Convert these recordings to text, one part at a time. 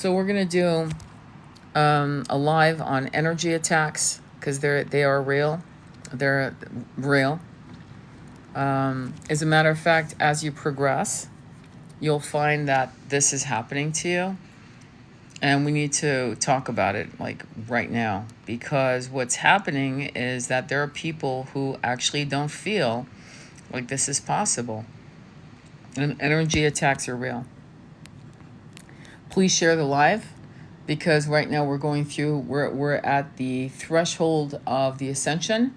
So we're going to do a live on energy attacks because they are real. They're real. As a matter of fact, as you progress, you'll find that this is happening to you. And we need to talk about it like right now, because what's happening is that there are people who actually don't feel like this is possible. And energy attacks are real. Please share the live, because right now we're at the threshold of the ascension.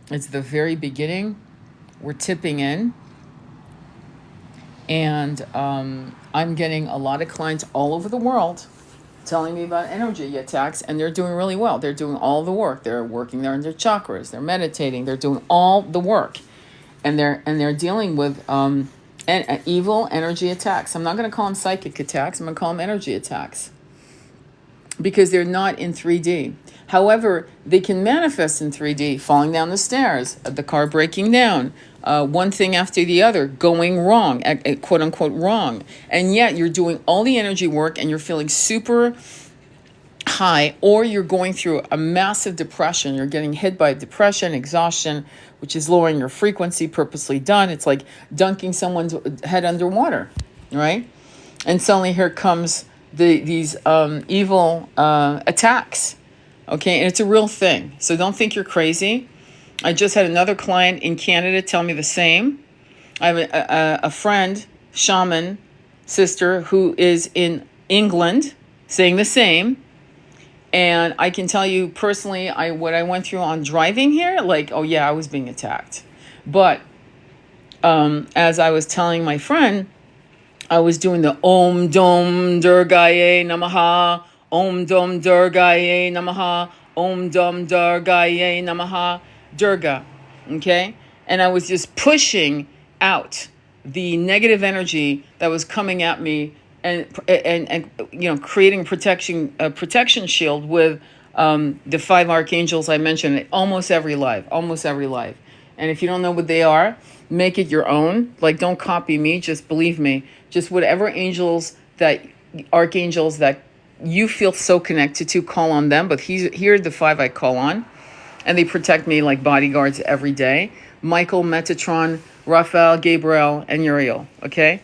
It's the very beginning. We're tipping in. And I'm getting a lot of clients all over the world telling me about energy attacks, and they're doing really well. They're doing all the work. They're working their chakras. They're meditating. They're doing all the work, and they're dealing with evil energy attacks. I'm not going to call them psychic attacks. I'm going to call them energy attacks, because they're not in 3D. However, they can manifest in 3D, falling down the stairs, the car breaking down, one thing after the other, going wrong, quote unquote wrong. And yet you're doing all the energy work and you're feeling super high, or you're going through a massive depression. You're getting hit by depression, exhaustion, which is lowering your frequency, purposely done. It's like dunking someone's head underwater, right? And suddenly here comes these evil attacks. Okay, and it's a real thing. So don't think you're crazy. I just had another client in Canada tell me the same. I have a friend, shaman, sister, who is in England saying the same. And I can tell you personally, what I went through on driving here, like, oh yeah, I was being attacked. But as I was telling my friend, I was doing the Om Dom Durgaye Namaha, Om Dom Durgaye Namaha, Om Dom Durgaye Namaha, Durga, okay? And I was just pushing out the negative energy that was coming at me, and creating protection shield with the 5 archangels I mentioned almost every live. And if you don't know what they are, make it your own. Like, don't copy me, just believe me. Just whatever archangels that you feel so connected to, call on them. But here are the 5 I call on. And they protect me like bodyguards every day. Michael, Metatron, Raphael, Gabriel, and Uriel, okay?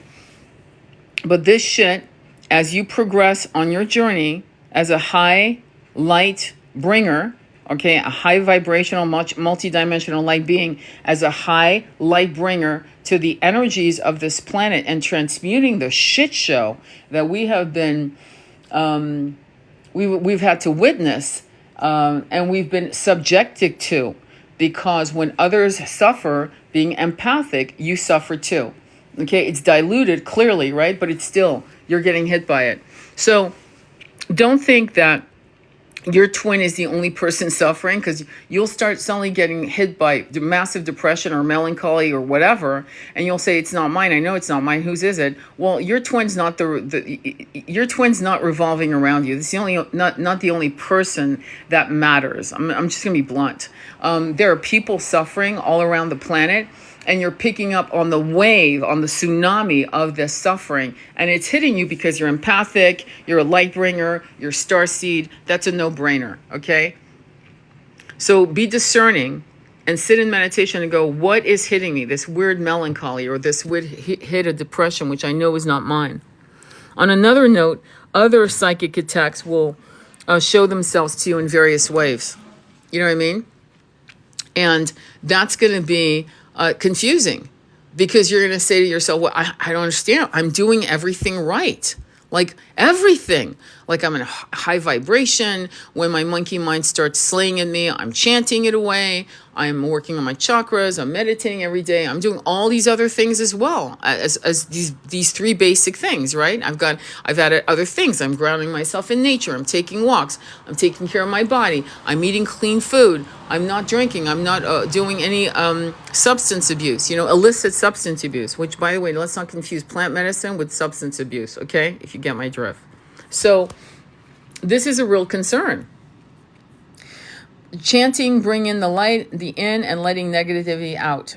But this shit, as you progress on your journey as a high light bringer, okay, a high vibrational, multi-dimensional light being, as a high light bringer to the energies of this planet, and transmuting the shit show that we have been, we've had to witness, and we've been subjected to, because when others suffer, being empathic, you suffer too. Okay, it's diluted clearly, right? But it's still, you're getting hit by it. So don't think that your twin is the only person suffering, because you'll start suddenly getting hit by massive depression or melancholy or whatever, and you'll say, it's not mine. I know it's not mine. Whose is it? Well, your twin's not your twin's not revolving around you. It's not the only person that matters. I'm just gonna be blunt. There are people suffering all around the planet, and you're picking up on the wave, on the tsunami of this suffering. And it's hitting you because you're empathic, you're a light bringer, you're starseed. That's a no-brainer, okay? So be discerning and sit in meditation and go, what is hitting me? This weird melancholy or this weird hit of depression, which I know is not mine. On another note, other psychic attacks will show themselves to you in various ways. You know what I mean? And that's going to be confusing, because you're going to say to yourself, well, I don't understand. I'm doing everything right. Like everything. Like I'm in a high vibration. When my monkey mind starts slaying at me, I'm chanting it away. I'm working on my chakras. I'm meditating every day. I'm doing all these other things as well as these 3 basic things, right? I've added other things. I'm grounding myself in nature. I'm taking walks. I'm taking care of my body. I'm eating clean food. I'm not drinking. I'm not doing any substance abuse, illicit substance abuse, which, by the way, let's not confuse plant medicine with substance abuse, okay? If you get my drift. So this is a real concern. Chanting, bring in the light, the in, and letting negativity out.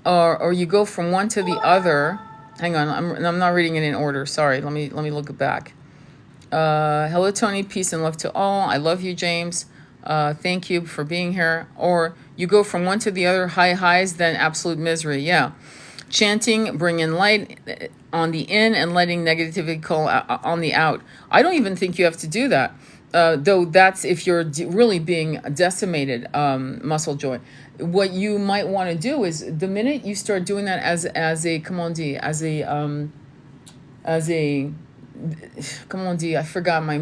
Or you go from one to the other, Hang on, I'm not reading it in order. Sorry, let me look it back. Hello, Tony. Peace and love to all. I love you, James. Thank you for being here. Or you go from one to the other, high highs, then absolute misery. Yeah. Chanting, bring in light on the in and letting negativity call on the out. I don't even think you have to do that. Though that's if you're really being decimated, muscle joint. What you might want to do is the minute you start doing that as a comment on dit, as a come on, D. I forgot. My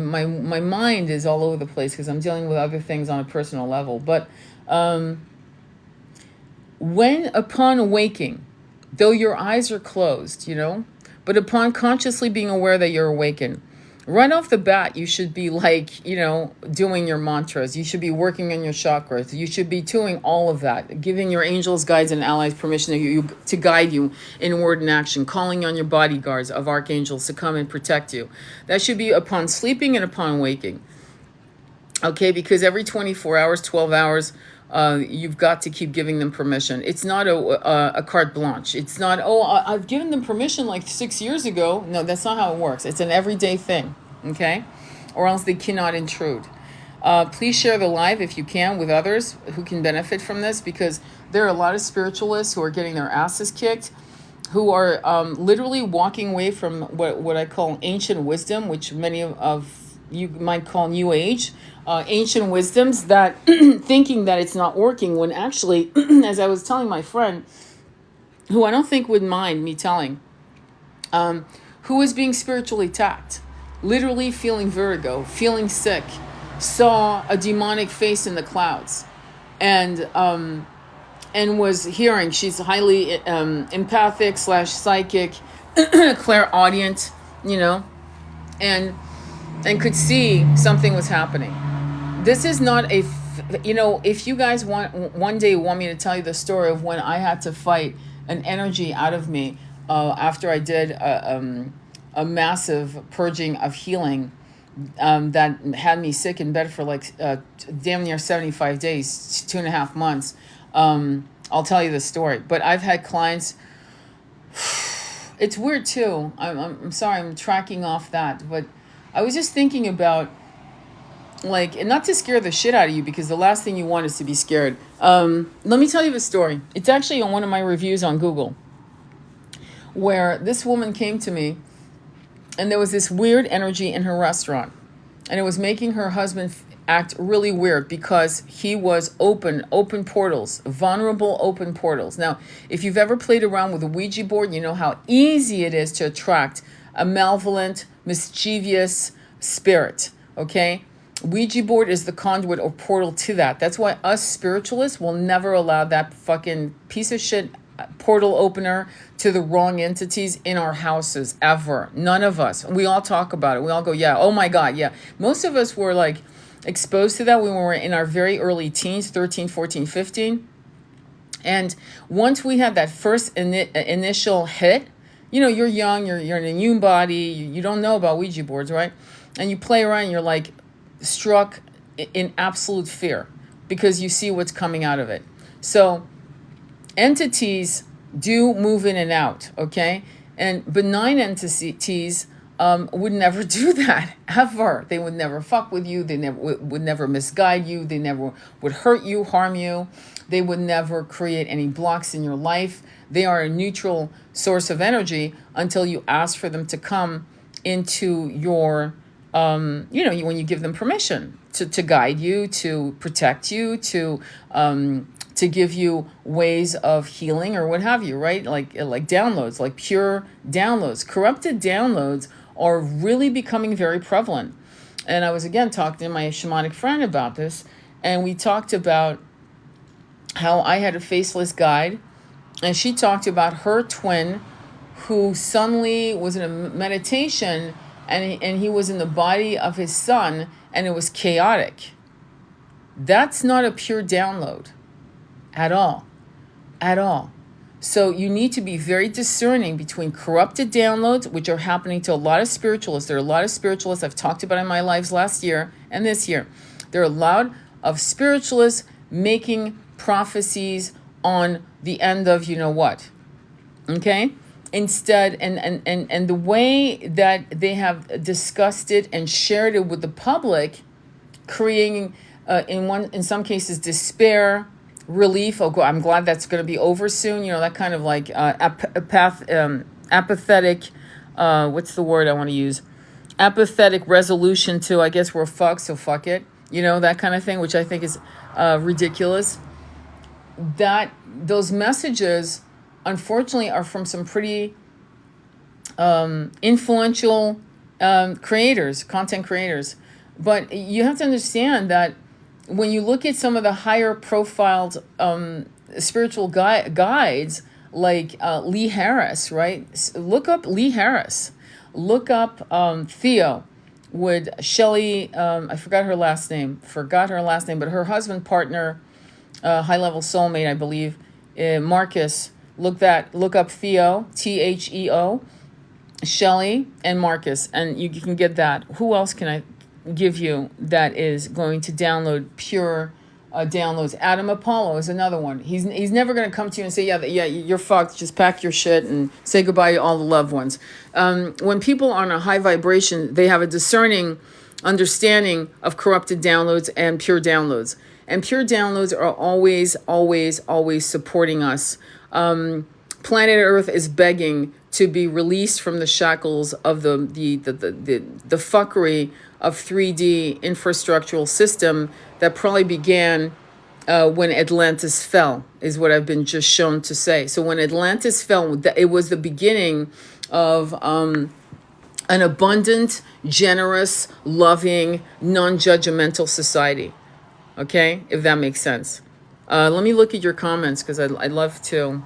mind is all over the place because I'm dealing with other things on a personal level. But when upon waking, though your eyes are closed, but upon consciously being aware that you're awakened, right off the bat, you should be doing your mantras. You should be working on your chakras. You should be doing all of that, giving your angels, guides, and allies permission to guide you in word and action, calling on your bodyguards of archangels to come and protect you. That should be upon sleeping and upon waking. Okay, because every 24 hours, 12 hours, you've got to keep giving them permission. It's not a carte blanche. It's not, I've given them permission like 6 years ago. No, that's not how it works. It's an everyday thing, okay? Or else they cannot intrude. Please share the live if you can with others who can benefit from this, because there are a lot of spiritualists who are getting their asses kicked, who are literally walking away from what I call ancient wisdom, which many of you might call New Age, ancient wisdoms, that thinking that it's not working when actually, as I was telling my friend, who I don't think would mind me telling, who was being spiritually attacked, literally feeling vertigo, feeling sick, saw a demonic face in the clouds, and was hearing, she's highly empathic / psychic, clairaudient, and could see something was happening. This is not if you guys one day want me to tell you the story of when I had to fight an energy out of me after I did a massive purging of healing that had me sick in bed for damn near 75 days, 2.5 months. I'll tell you the story. But I've had clients. It's weird too. I'm sorry, I'm tracking off that, but I was just thinking about, and not to scare the shit out of you, because the last thing you want is to be scared. Let me tell you the story. It's actually on one of my reviews on Google, where this woman came to me, and there was this weird energy in her restaurant, and it was making her husband act really weird because he was open portals, vulnerable open portals. Now, if you've ever played around with a Ouija board, you know how easy it is to attract a malevolent, mischievous spirit, okay? Ouija board is the conduit or portal to that. That's why us spiritualists will never allow that fucking piece of shit portal opener to the wrong entities in our houses, ever. None of us. We all talk about it. We all go, yeah, oh my God, yeah. Most of us were exposed to that when we were in our very early teens, 13, 14, 15. And once we had that first initial hit, you're young, you're in a new body, you don't know about Ouija boards, right? And you play around, you're struck in absolute fear because you see what's coming out of it. So entities do move in and out, okay? And benign entities would never do that, ever. They would never fuck with you. They would never misguide you. They never would hurt you, harm you. They would never create any blocks in your life. They are a neutral source of energy until you ask for them to come into your, when you give them permission to guide you, to protect you, to give you ways of healing or what have you, right? Like downloads, like pure downloads. Corrupted downloads are really becoming very prevalent. And I was, again, talking to my shamanic friend about this, and we talked about how I had a faceless guide, and she talked about her twin who suddenly was in a meditation, and he was in the body of his son, and it was chaotic. That's not a pure download at all. So you need to be very discerning between corrupted downloads, which are happening to a lot of spiritualists. There are a lot of spiritualists I've talked about in my lives last year and this year. There are a lot of spiritualists making prophecies on the end of you know what. Okay? instead, and the way that they have discussed it and shared it with the public, creating in some cases despair, relief. Oh, I'm glad that's going to be over soon. That kind of like apathetic. What's the word I want to use? Apathetic resolution to, I guess we're fucked, so fuck it. That kind of thing, which I think is ridiculous. That those messages, unfortunately, are from some pretty influential creators, content creators. But you have to understand that when you look at some of the higher profiled spiritual guides, like Lee Harris, right? Look up Lee Harris. Look up Theo with Shelley. I forgot her last name, but her husband, partner, high-level soulmate, I believe, Marcus. Look up Theo, Theo, Shelley, and Marcus, and you can get that. Who else can I give you that is going to download pure downloads? Adam Apollo is another one. He's never going to come to you and say, yeah, you're fucked. Just pack your shit and say goodbye to all the loved ones. When people are on a high vibration, they have a discerning understanding of corrupted downloads and pure downloads. And pure downloads are always, always, always supporting us. Planet Earth is begging to be released from the shackles of the fuckery of 3D infrastructural system that probably began when Atlantis fell, is what I've been just shown to say. So when Atlantis fell, it was the beginning of an abundant, generous, loving, non-judgmental society. Okay, if that makes sense. Let me look at your comments, because I'd love to.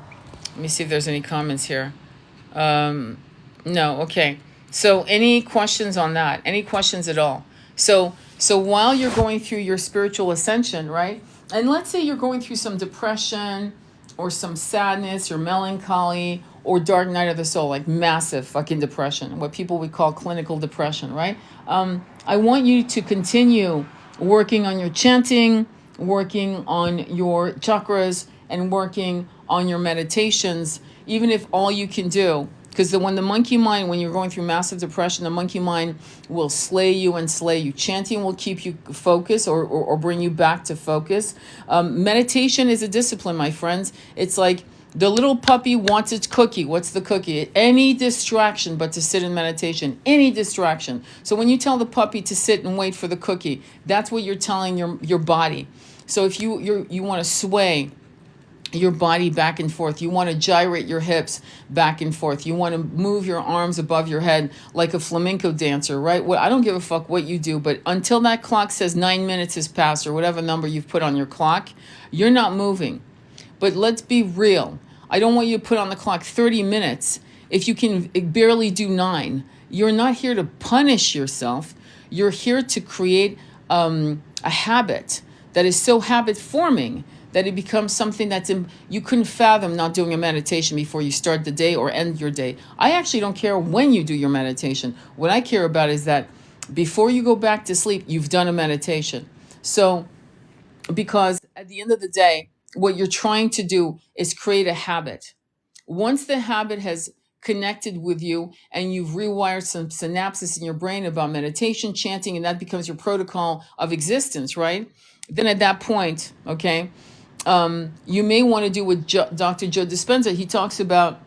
Let me see if there's any comments here. No, okay. So any questions on that? Any questions at all? So while you're going through your spiritual ascension, right? And let's say you're going through some depression or some sadness or melancholy or dark night of the soul, like massive fucking depression, what people would call clinical depression, right? I want you to continue working on your chanting, working on your chakras, and working on your meditations, even if all you can do, because when the monkey mind, when you're going through massive depression, the monkey mind will slay you and slay you. Chanting will keep you focused or bring you back to focus. Meditation is a discipline, my friends. It's like the little puppy wants its cookie. What's the cookie? Any distraction but to sit in meditation. Any distraction. So when you tell the puppy to sit and wait for the cookie, that's what you're telling your body. So if you want to sway your body back and forth, you want to gyrate your hips back and forth, you want to move your arms above your head like a flamenco dancer, right? Well, I don't give a fuck what you do, but until that clock says 9 minutes has passed or whatever number you've put on your clock, you're not moving. But let's be real. I don't want you to put on the clock 30 minutes if you can barely do 9. You're not here to punish yourself. You're here to create a habit that is so habit forming that it becomes something you couldn't fathom not doing a meditation before you start the day or end your day. I actually don't care when you do your meditation. What I care about is that before you go back to sleep, you've done a meditation. So, because at the end of the day, what you're trying to do is create a habit. Once the habit has connected with you and you've rewired some synapses in your brain about meditation, chanting, and that becomes your protocol of existence, right? Then at that point, okay, you may want to do what Dr. Joe Dispenza, he talks about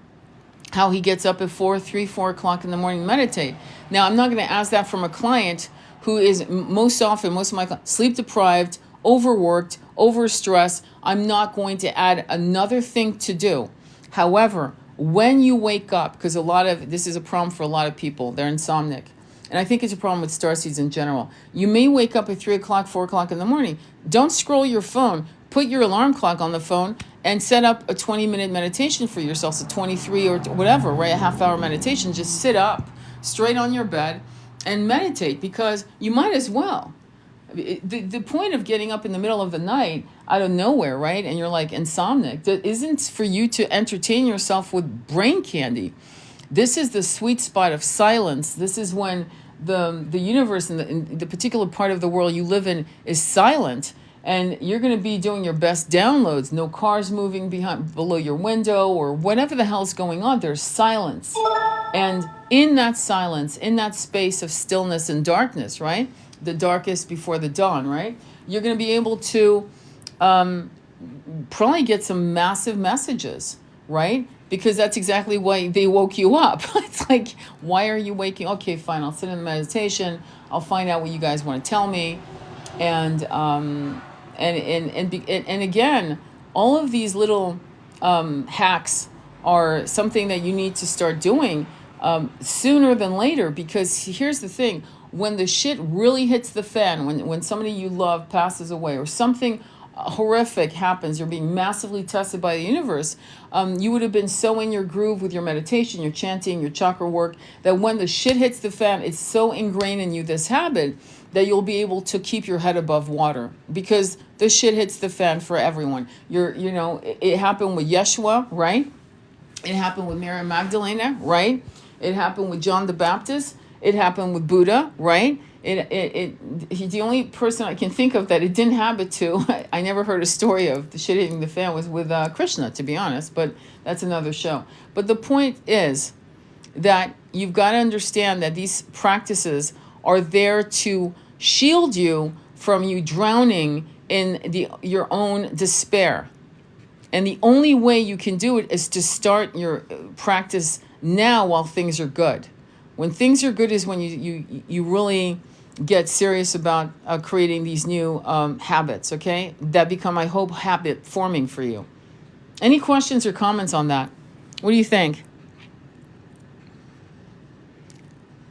how he gets up at 4 o'clock in the morning to meditate. Now, I'm not going to ask that from a client who is most of my clients, sleep deprived, overworked, overstressed. I'm not going to add another thing to do. However, when you wake up, because this is a problem for a lot of people, they're insomnic. And I think it's a problem with starseeds in general. You may wake up at 3 o'clock, 4 o'clock in the morning. Don't scroll your phone. Put your alarm clock on the phone and set up a 20-minute meditation for yourself, so 23 or whatever, right? A half-hour meditation. Just sit up straight on your bed and meditate, because you might as well. The point of getting up in the middle of the night out of nowhere, right? And you're like insomniac, that isn't for you to entertain yourself with brain candy. This is the sweet spot of silence. This is when the universe and the particular part of the world you live in is silent. and you're going to be doing your best downloads. No cars moving below your window or whatever the hell's going on. There's silence. And in that silence, in that space of stillness and darkness, right? The darkest before the dawn, right? You're going to be able to probably get some massive messages, right? Because that's exactly why they woke you up. It's like, why are you waking? Okay, fine. I'll sit in the meditation. I'll find out what you guys want to tell me, and again, all of these little hacks are something that you need to start doing sooner than later. Because here's the thing: when the shit really hits the fan, when somebody you love passes away, or something horrific happens, you're being massively tested by the universe, you would have been so in your groove with your meditation, your chanting, your chakra work, that when the shit hits the fan, it's so ingrained in you, this habit, that you'll be able to keep your head above water, because the shit hits the fan for everyone. It happened with Yeshua, right? It happened with Mary Magdalena, right? It happened with John the Baptist. It happened with Buddha, right? He's the only person I can think of that it didn't happen to. I never heard a story of the shit hitting the fan was with Krishna, to be honest, but that's another show. But the point is that you've got to understand that these practices are there to shield you from you drowning in your own despair. And the only way you can do it is to start your practice now while things are good. When things are good is when you really get serious about creating these new habits, okay? That become, I hope, habit forming for you. Any questions or comments on that? What do you think?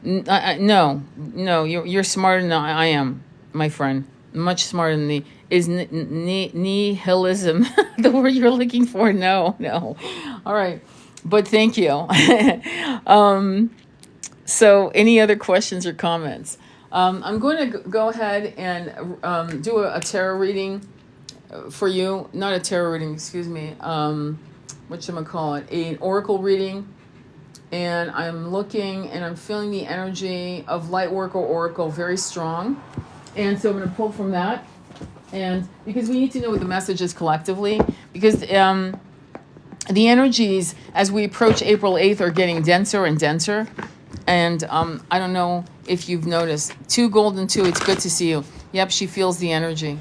No, you're smarter than I am, my friend. Much smarter than me. Is nihilism the word you're looking for? No. All right, but thank you. So any other questions or comments? I'm going to go ahead and do a tarot reading for you. Not a tarot reading, excuse me. Whatchamacallit? An oracle reading. And I'm looking and I'm feeling the energy of Lightworker Oracle very strong. And so I'm going to pull from that. And because we need to know what the message is collectively. Because the energies as we approach April 8th are getting denser and denser. And I don't know if you've noticed. 2 Golden 2, it's good to see you. Yep, she feels the energy.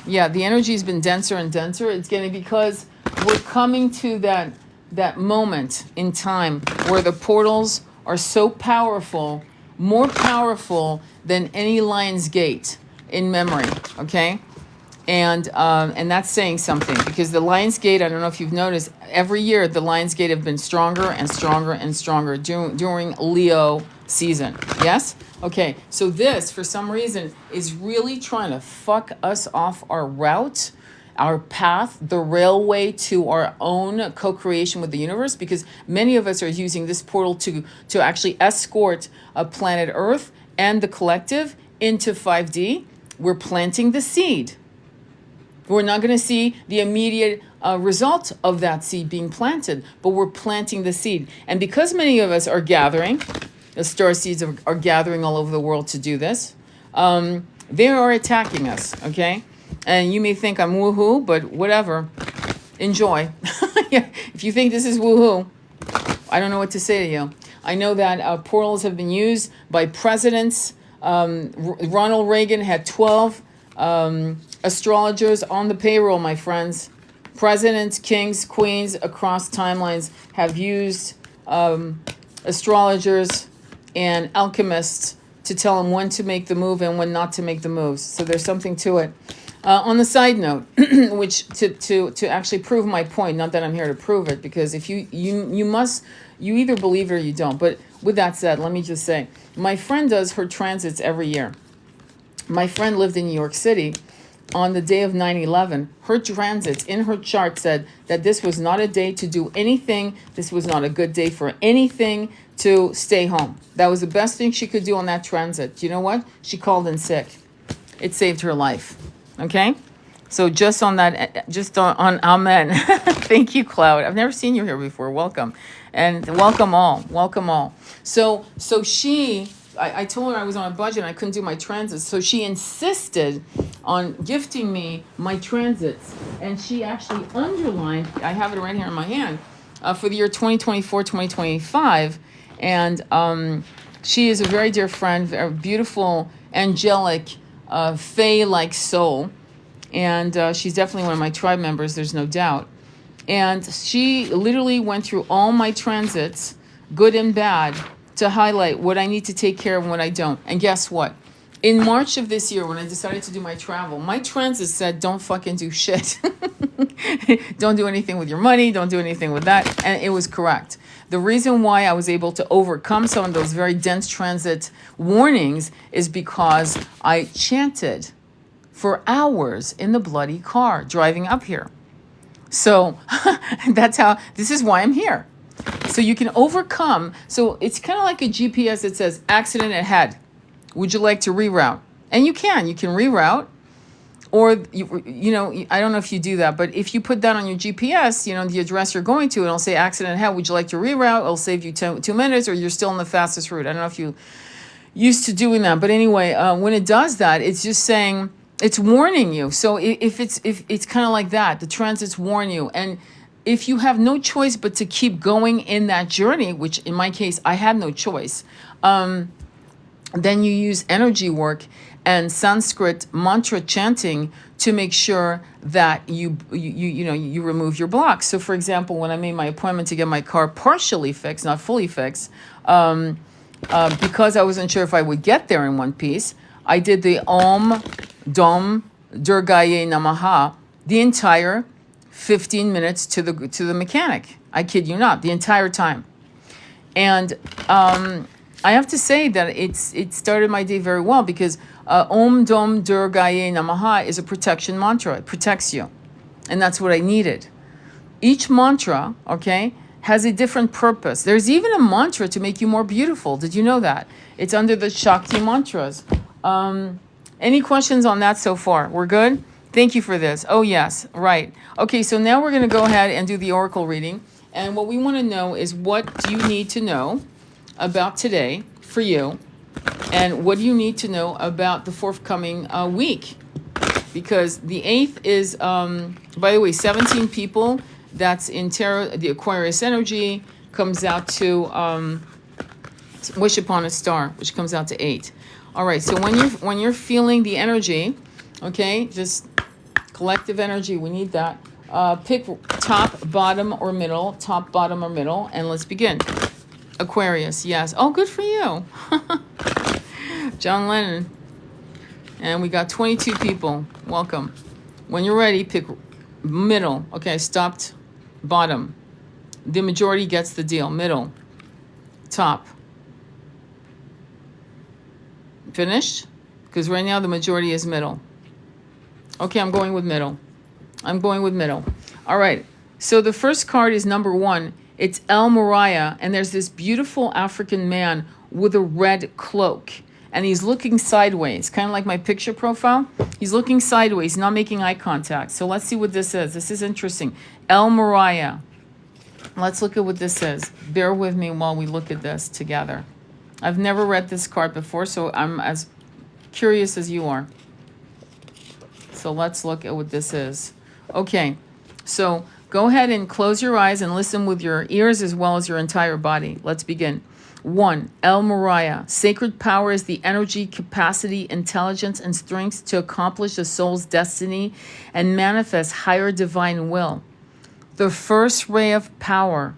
Yeah, the energy has been denser and denser. It's getting, because we're coming to that moment in time where the portals are so powerful, more powerful than any Lion's Gate in memory, okay? And that's saying something, because the Lion's Gate, I don't know if you've noticed, every year the Lion's Gate have been stronger and stronger and stronger during Leo season. Yes? Okay, so this, for some reason, is really trying to fuck us off our route, our path, the railway to our own co-creation with the universe, because many of us are using this portal to actually escort planet Earth and the collective into 5D. We're planting the seed. We're not going to see the immediate result of that seed being planted, but we're planting the seed. And because many of us are gathering, the star seeds are gathering all over the world to do this, they are attacking us, okay? And you may think I'm woohoo, but whatever. Enjoy. Yeah, if you think this is woohoo, I don't know what to say to you. I know that portals have been used by presidents. Ronald Reagan had 12 astrologers on the payroll, my friends. Presidents, kings, queens across timelines have used astrologers and alchemists to tell them when to make the move and when not to make the moves. So there's something to it. On the side note, which to actually prove my point, not that I'm here to prove it, because if you either believe it or you don't. But with that said, let me just say, my friend does her transits every year. My friend lived in New York City. On the day of 9/11, her transits in her chart said that this was not a day to do anything. This was not a good day for anything, to stay home. That was the best thing she could do on that transit. You know what? She called in sick. It saved her life. Okay? So just on that, just on Amen. Thank you, Cloud. I've never seen you here before. Welcome. And welcome all. Welcome all. So she, I told her I was on a budget and I couldn't do my transits. So she insisted on gifting me my transits. And she actually underlined, I have it right here in my hand, for the year 2024, 2025. And she is a very dear friend, a beautiful, angelic, fae-like soul. And she's definitely one of my tribe members, there's no doubt. And she literally went through all my transits, good and bad, to highlight what I need to take care of and what I don't. And guess what? In March of this year, when I decided to do my travel, my transit said, don't fucking do shit. Don't do anything with your money. Don't do anything with that. And it was correct. The reason why I was able to overcome some of those very dense transit warnings is because I chanted for hours in the bloody car driving up here. So this is why I'm here. So you can overcome. So it's kind of like a GPS that says accident ahead. Would you like to reroute? And you can reroute. Or, I don't know if you do that, but if you put that on your GPS, the address you're going to, it'll say accident ahead. Would you like to reroute? It'll save you 2 minutes, or you're still on the fastest route. I don't know if you used to doing that. But anyway, when it does that, it's just saying, it's warning you. So if it's kind of like that, the transits warn you. And if you have no choice but to keep going in that journey, which in my case, I had no choice, then you use energy work and Sanskrit mantra chanting to make sure that you remove your blocks. So for example, when I made my appointment to get my car partially fixed, not fully fixed, because I wasn't sure if I would get there in one piece, I did the Om Dom Durgaye Namaha the entire 15 minutes to the mechanic. I kid you not, the entire time. And I have to say that it started my day very well, because Om Dom Durgaye Namaha is a protection mantra. It protects you. And that's what I needed. Each mantra, okay, has a different purpose. There's even a mantra to make you more beautiful. Did you know that? It's under the Shakti mantras. Any questions on that so far? We're good? Thank you for this. Oh, yes. Right. Okay, so now we're going to go ahead and do the oracle reading. And what we want to know is, what do you need to know about today for you? And what do you need to know about the forthcoming week? Because the 8th is, by the way, 17 people. That's in tarot, the Aquarius energy comes out to Wish Upon a Star, which comes out to 8. All right, so when you're feeling the energy, okay, just collective energy, we need that. Pick top, bottom, or middle, top, bottom, or middle, and let's begin. Aquarius, yes. Oh, good for you. John Lennon. And we got 22 people. Welcome. When you're ready, pick middle. Okay, I stopped bottom. The majority gets the deal. Middle. Top. Finished? Because right now the majority is middle. Okay, I'm going with middle. All right. So the first card is number 1. It's El Moriah, and there's this beautiful African man with a red cloak, and he's looking sideways, kind of like my picture profile. He's looking sideways, not making eye contact. So let's see what this is. This is interesting. El Moriah. Let's look at what this is. Bear with me while we look at this together. I've never read this card before, so I'm as curious as you are. So let's look at what this is. Okay, so go ahead and close your eyes and listen with your ears as well as your entire body. Let's begin. 1. El Moriah. Sacred power is the energy, capacity, intelligence, and strength to accomplish the soul's destiny and manifest higher divine will. The first ray of power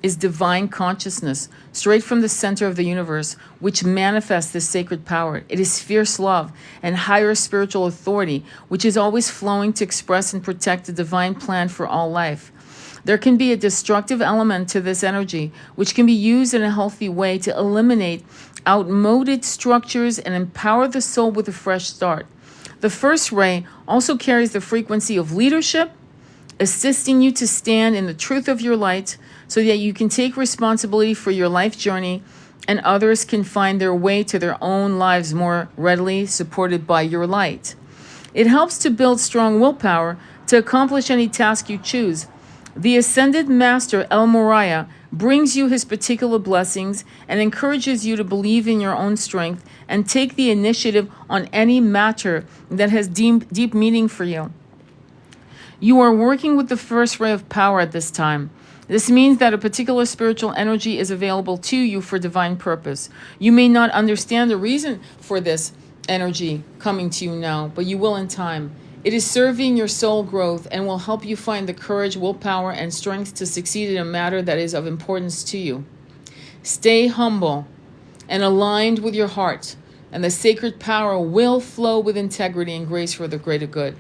is divine consciousness, straight from the center of the universe, which manifests this sacred power. It is fierce love and higher spiritual authority, which is always flowing to express and protect the divine plan for all life. There can be a destructive element to this energy, which can be used in a healthy way to eliminate outmoded structures and empower the soul with a fresh start. The first ray also carries the frequency of leadership, assisting you to stand in the truth of your light so that you can take responsibility for your life journey and others can find their way to their own lives more readily, supported by your light. It helps to build strong willpower to accomplish any task you choose. The Ascended Master El Moriah brings you his particular blessings and encourages you to believe in your own strength and take the initiative on any matter that has deep meaning for you. You are working with the first ray of power at this time. This means that a particular spiritual energy is available to you for divine purpose. You may not understand the reason for this energy coming to you now, but you will in time. It is serving your soul growth and will help you find the courage, willpower, and strength to succeed in a matter that is of importance to you. Stay humble and aligned with your heart, and the sacred power will flow with integrity and grace for the greater good.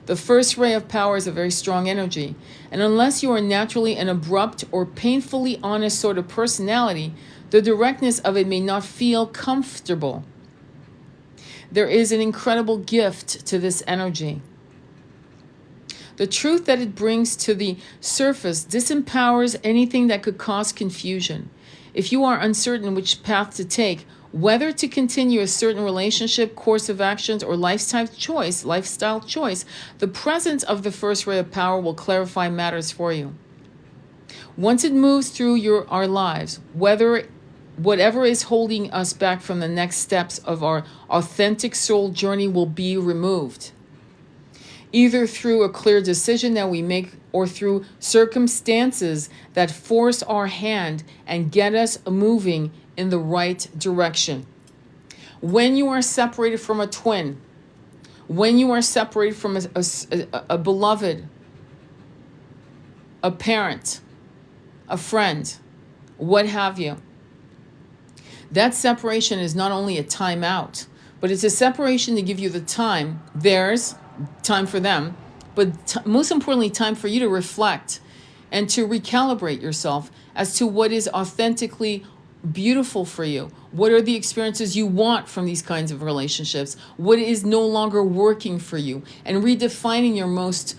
The first ray of power is a very strong energy, and unless you are naturally an abrupt or painfully honest sort of personality, the directness of it may not feel comfortable. There is an incredible gift to this energy. The truth that it brings to the surface disempowers anything that could cause confusion. If you are uncertain which path to take, whether to continue a certain relationship, course of actions, or lifestyle choice, the presence of the first ray of power will clarify matters for you. Once it moves through our lives, whatever is holding us back from the next steps of our authentic soul journey will be removed, either through a clear decision that we make or through circumstances that force our hand and get us moving in the right direction. When you are separated from a twin, when you are separated from a beloved, a parent, a friend, what have you, that separation is not only a time out, but it's a separation to give you the time, theirs, time for them, but most importantly, time for you to reflect and to recalibrate yourself as to what is authentically beautiful for you. What are the experiences you want from these kinds of relationships? What is no longer working for you? And redefining your most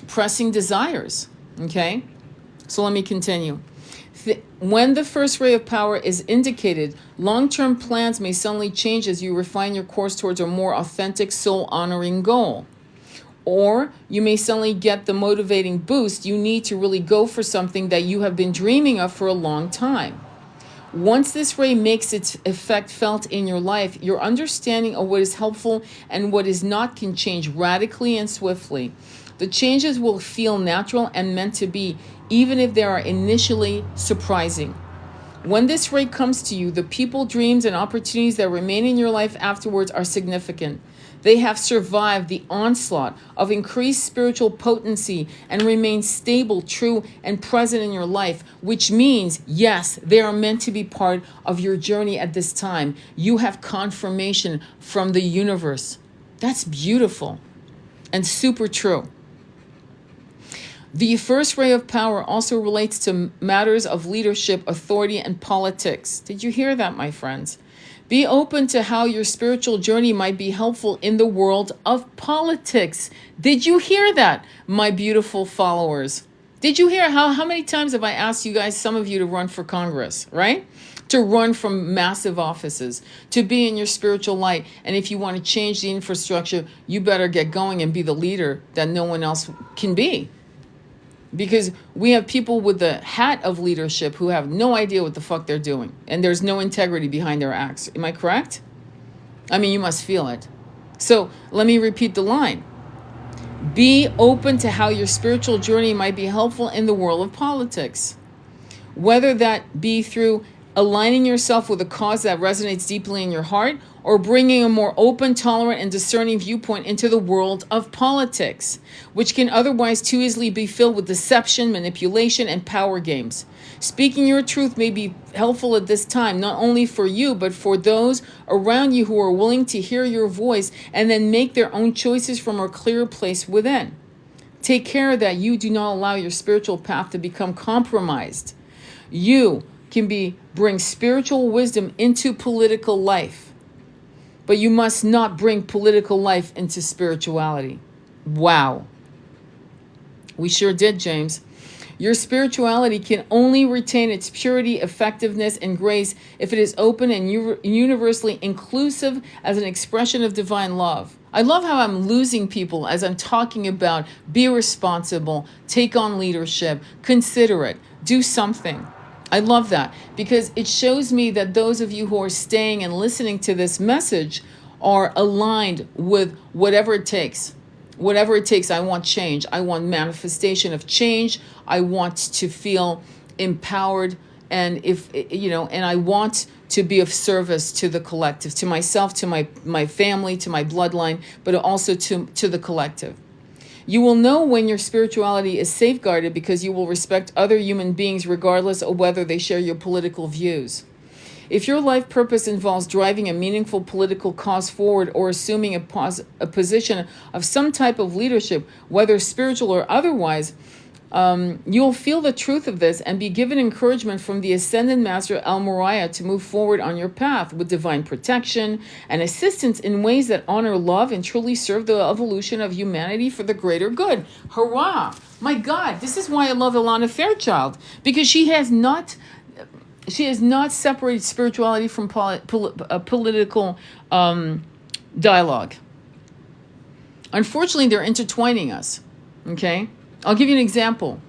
pressing desires. Okay? So let me continue. When the first ray of power is indicated, long-term plans may suddenly change as you refine your course towards a more authentic, soul-honoring goal. Or you may suddenly get the motivating boost you need to really go for something that you have been dreaming of for a long time. Once this ray makes its effect felt in your life, your understanding of what is helpful and what is not can change radically and swiftly. The changes will feel natural and meant to be, even if they are initially surprising. When this ray comes to you, the people, dreams, and opportunities that remain in your life afterwards are significant. They have survived the onslaught of increased spiritual potency and remain stable, true, and present in your life, which means, yes, they are meant to be part of your journey at this time. You have confirmation from the universe. That's beautiful and super true. The first ray of power also relates to matters of leadership, authority, and politics. Did you hear that, my friends? Be open to how your spiritual journey might be helpful in the world of politics. Did you hear that, my beautiful followers? Did you hear how many times have I asked you guys, some of you, to run for Congress, right? To run from massive offices, to be in your spiritual light. And if you want to change the infrastructure, you better get going and be the leader that no one else can be. Because we have people with the hat of leadership who have no idea what the fuck they're doing. And there's no integrity behind their acts. Am I correct? I mean, you must feel it. So let me repeat the line. Be open to how your spiritual journey might be helpful in the world of politics. Whether that be through aligning yourself with a cause that resonates deeply in your heart, or bringing a more open, tolerant, and discerning viewpoint into the world of politics, which can otherwise too easily be filled with deception, manipulation, and power games. Speaking your truth may be helpful at this time, not only for you, but for those around you who are willing to hear your voice and then make their own choices from a clear place within. Take care that you do not allow your spiritual path to become compromised. You can bring spiritual wisdom into political life. But you must not bring political life into spirituality. Wow. We sure did, James. Your spirituality can only retain its purity, effectiveness, and grace if it is open and universally inclusive as an expression of divine love. I love how I'm losing people as I'm talking about be responsible, take on leadership, consider it, do something. I love that because it shows me that those of you who are staying and listening to this message are aligned with whatever it takes. Whatever it takes, I want change. I want manifestation of change. I want to feel empowered, and and I want to be of service to the collective, to myself, to my family, to my bloodline, but also to the collective. You will know when your spirituality is safeguarded because you will respect other human beings regardless of whether they share your political views. If your life purpose involves driving a meaningful political cause forward or assuming a position of some type of leadership, whether spiritual or otherwise, you'll feel the truth of this and be given encouragement from the Ascended Master El Moriah to move forward on your path with divine protection and assistance in ways that honor, love, and truly serve the evolution of humanity for the greater good. Hurrah! My God, this is why I love Ilana Fairchild, because she has not separated spirituality from political dialogue. Unfortunately, they're intertwining us. Okay? I'll give you an example.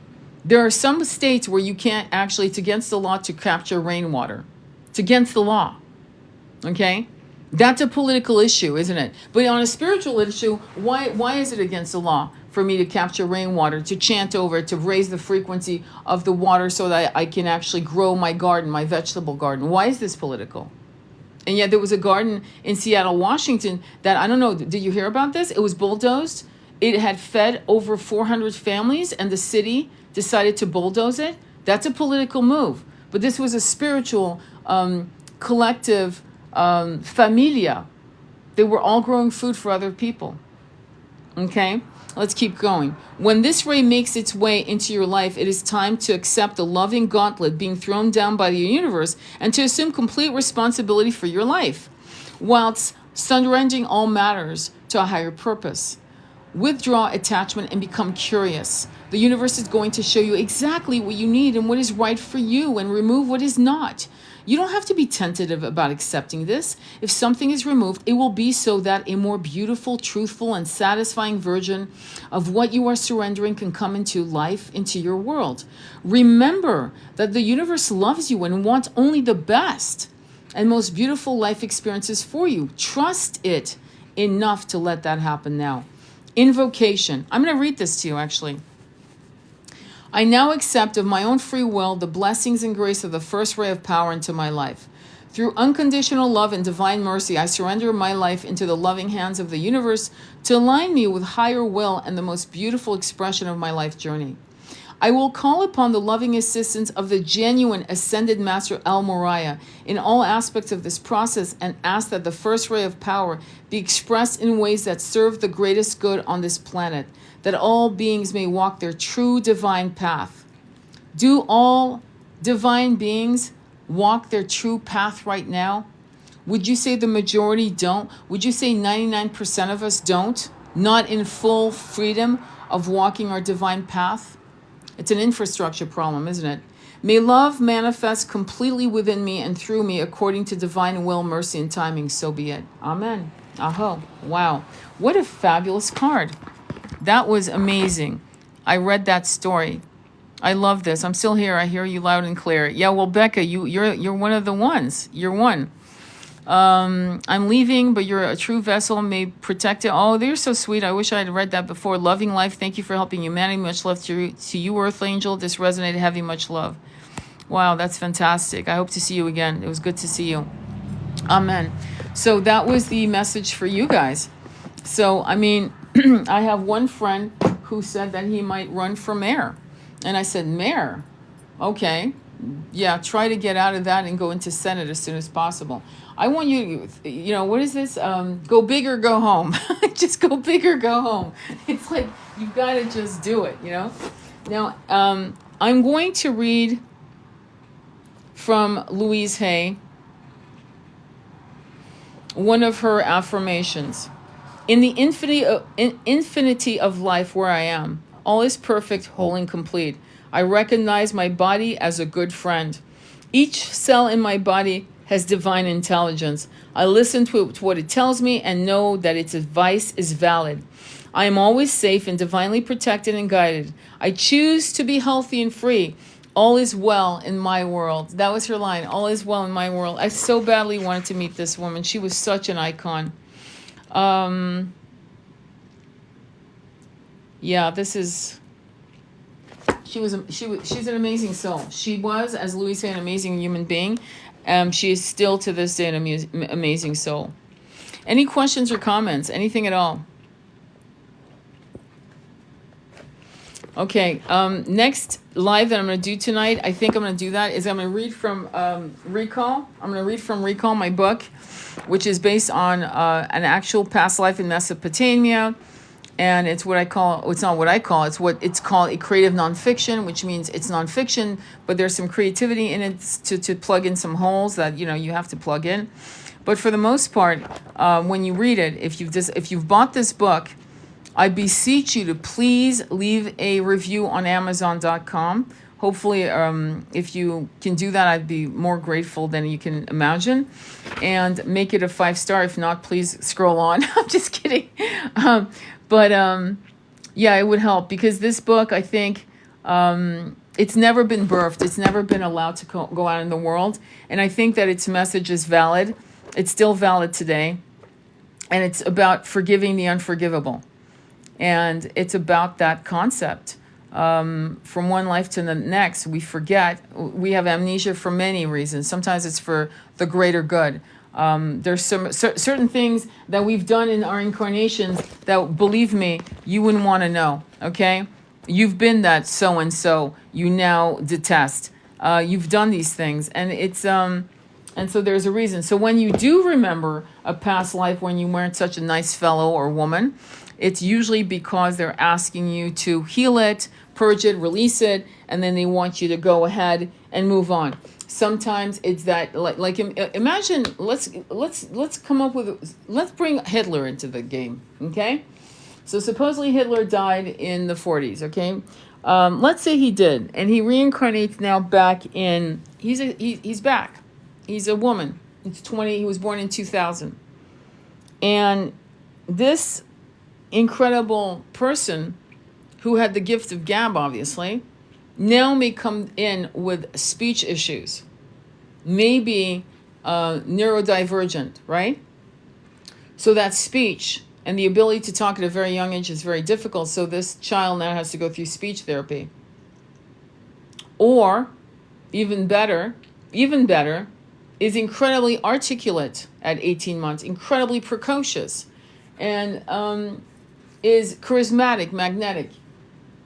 There are some states where you can't actually, it's against the law to capture rainwater. It's against the law. Okay? That's a political issue, isn't it? But on a spiritual issue, why is it against the law for me to capture rainwater, to chant over it, to raise the frequency of the water so that I can actually grow my garden, my vegetable garden? Why is this political? And yet there was a garden in Seattle, Washington that, I don't know, did you hear about this? It was bulldozed. It had fed over 400 families and the city decided to bulldoze it. That's a political move. But this was a spiritual, collective, familia. They were all growing food for other people. Okay? Let's keep going. When this ray makes its way into your life, it is time to accept the loving gauntlet being thrown down by the universe and to assume complete responsibility for your life, whilst surrendering all matters to a higher purpose. Withdraw attachment and become curious. The universe is going to show you exactly what you need and what is right for you and remove what is not. You don't have to be tentative about accepting this. If something is removed, it will be so that a more beautiful, truthful, and satisfying version of what you are surrendering can come into life, into your world. Remember that the universe loves you and wants only the best and most beautiful life experiences for you. Trust it enough to let that happen now. Invocation. I'm going to read this to you, actually. I now accept of my own free will the blessings and grace of the first ray of power into my life. Through unconditional love and divine mercy, I surrender my life into the loving hands of the universe to align me with higher will and the most beautiful expression of my life journey. I will call upon the loving assistance of the genuine Ascended Master El Moriah in all aspects of this process and ask that the first ray of power be expressed in ways that serve the greatest good on this planet, that all beings may walk their true divine path. Do all divine beings walk their true path right now? Would you say the majority don't? Would you say 99% of us don't? Not in full freedom of walking our divine path? It's an infrastructure problem, isn't it? May love manifest completely within me and through me according to divine will, mercy, and timing. So be it. Amen. Aho. Wow. What a fabulous card. That was amazing. I read that story. I love this. I'm still here. I hear you loud and clear. Yeah, well, Becca, you're one of the ones. You're one. I'm leaving, but you're a true vessel, may protect it. Oh, they're so sweet. I wish I had read that before. Loving life. Thank you for helping humanity. Much love to you, Earth Angel. This resonated heavy. Much love. Wow, that's fantastic. I hope to see you again. It was good to see you. Amen. So that was the message for you guys. So, I mean, I have one friend who said that he might run for mayor. And I said, mayor? Okay. Yeah, try to get out of that and go into Senate as soon as possible. I want you, what is this? Go big or go home. Just go big or go home. It's like, you've got to just do it, Now, I'm going to read from Louise Hay, one of her affirmations. In the infinity of life where I am, all is perfect, whole, and complete. I recognize my body as a good friend. Each cell in my body has divine intelligence. I listen to what it tells me and know that its advice is valid. I am always safe and divinely protected and guided. I choose to be healthy and free. All is well in my world. That was her line. All is well in my world. I so badly wanted to meet this woman. She was such an icon. Yeah, this is. She's an amazing soul. She was, as Louis said, an amazing human being. She is still to this day an amazing soul. Any questions or comments? Anything at all? Okay. Next live that I'm going to do tonight, I think I'm going to do that, is I'm going to read from Recall. I'm going to read from Recall, my book, which is based on an actual past life in Mesopotamia. And it's what I call, it's not what I call, it's what it's called a creative nonfiction, which means it's nonfiction, but there's some creativity in it to plug in some holes that, you have to plug in. But for the most part, when you read it, if you've bought this book, I beseech you to please leave a review on Amazon.com. Hopefully, if you can do that, I'd be more grateful than you can imagine. And make it a 5-star. If not, please scroll on. I'm just kidding. But yeah, it would help, because this book, I think, it's never been birthed. It's never been allowed to go out in the world. And I think that its message is valid. It's still valid today. And it's about forgiving the unforgivable. And it's about that concept. From one life to the next, we forget. We have amnesia for many reasons. Sometimes it's for the greater good. There's some certain things that we've done in our incarnations that, believe me, you wouldn't want to know. Okay, you've been that so and so you now detest. You've done these things, and it's and so there's a reason. So when you do remember a past life when you weren't such a nice fellow or woman, it's usually because they're asking you to heal it, purge it, release it, and then they want you to go ahead and move on. Sometimes it's that, like imagine, let's come up with, let's bring Hitler into the game, okay? So supposedly Hitler died in the 40s, okay? Let's say he did, and he reincarnates now back in, he's back. He's a woman. He's 20, he was born in 2000. And this incredible person who had the gift of gab, obviously, now may come in with speech issues, maybe neurodivergent, right? So that speech and the ability to talk at a very young age is very difficult. So this child now has to go through speech therapy. Or, even better, is incredibly articulate at 18 months, incredibly precocious, and is charismatic, magnetic.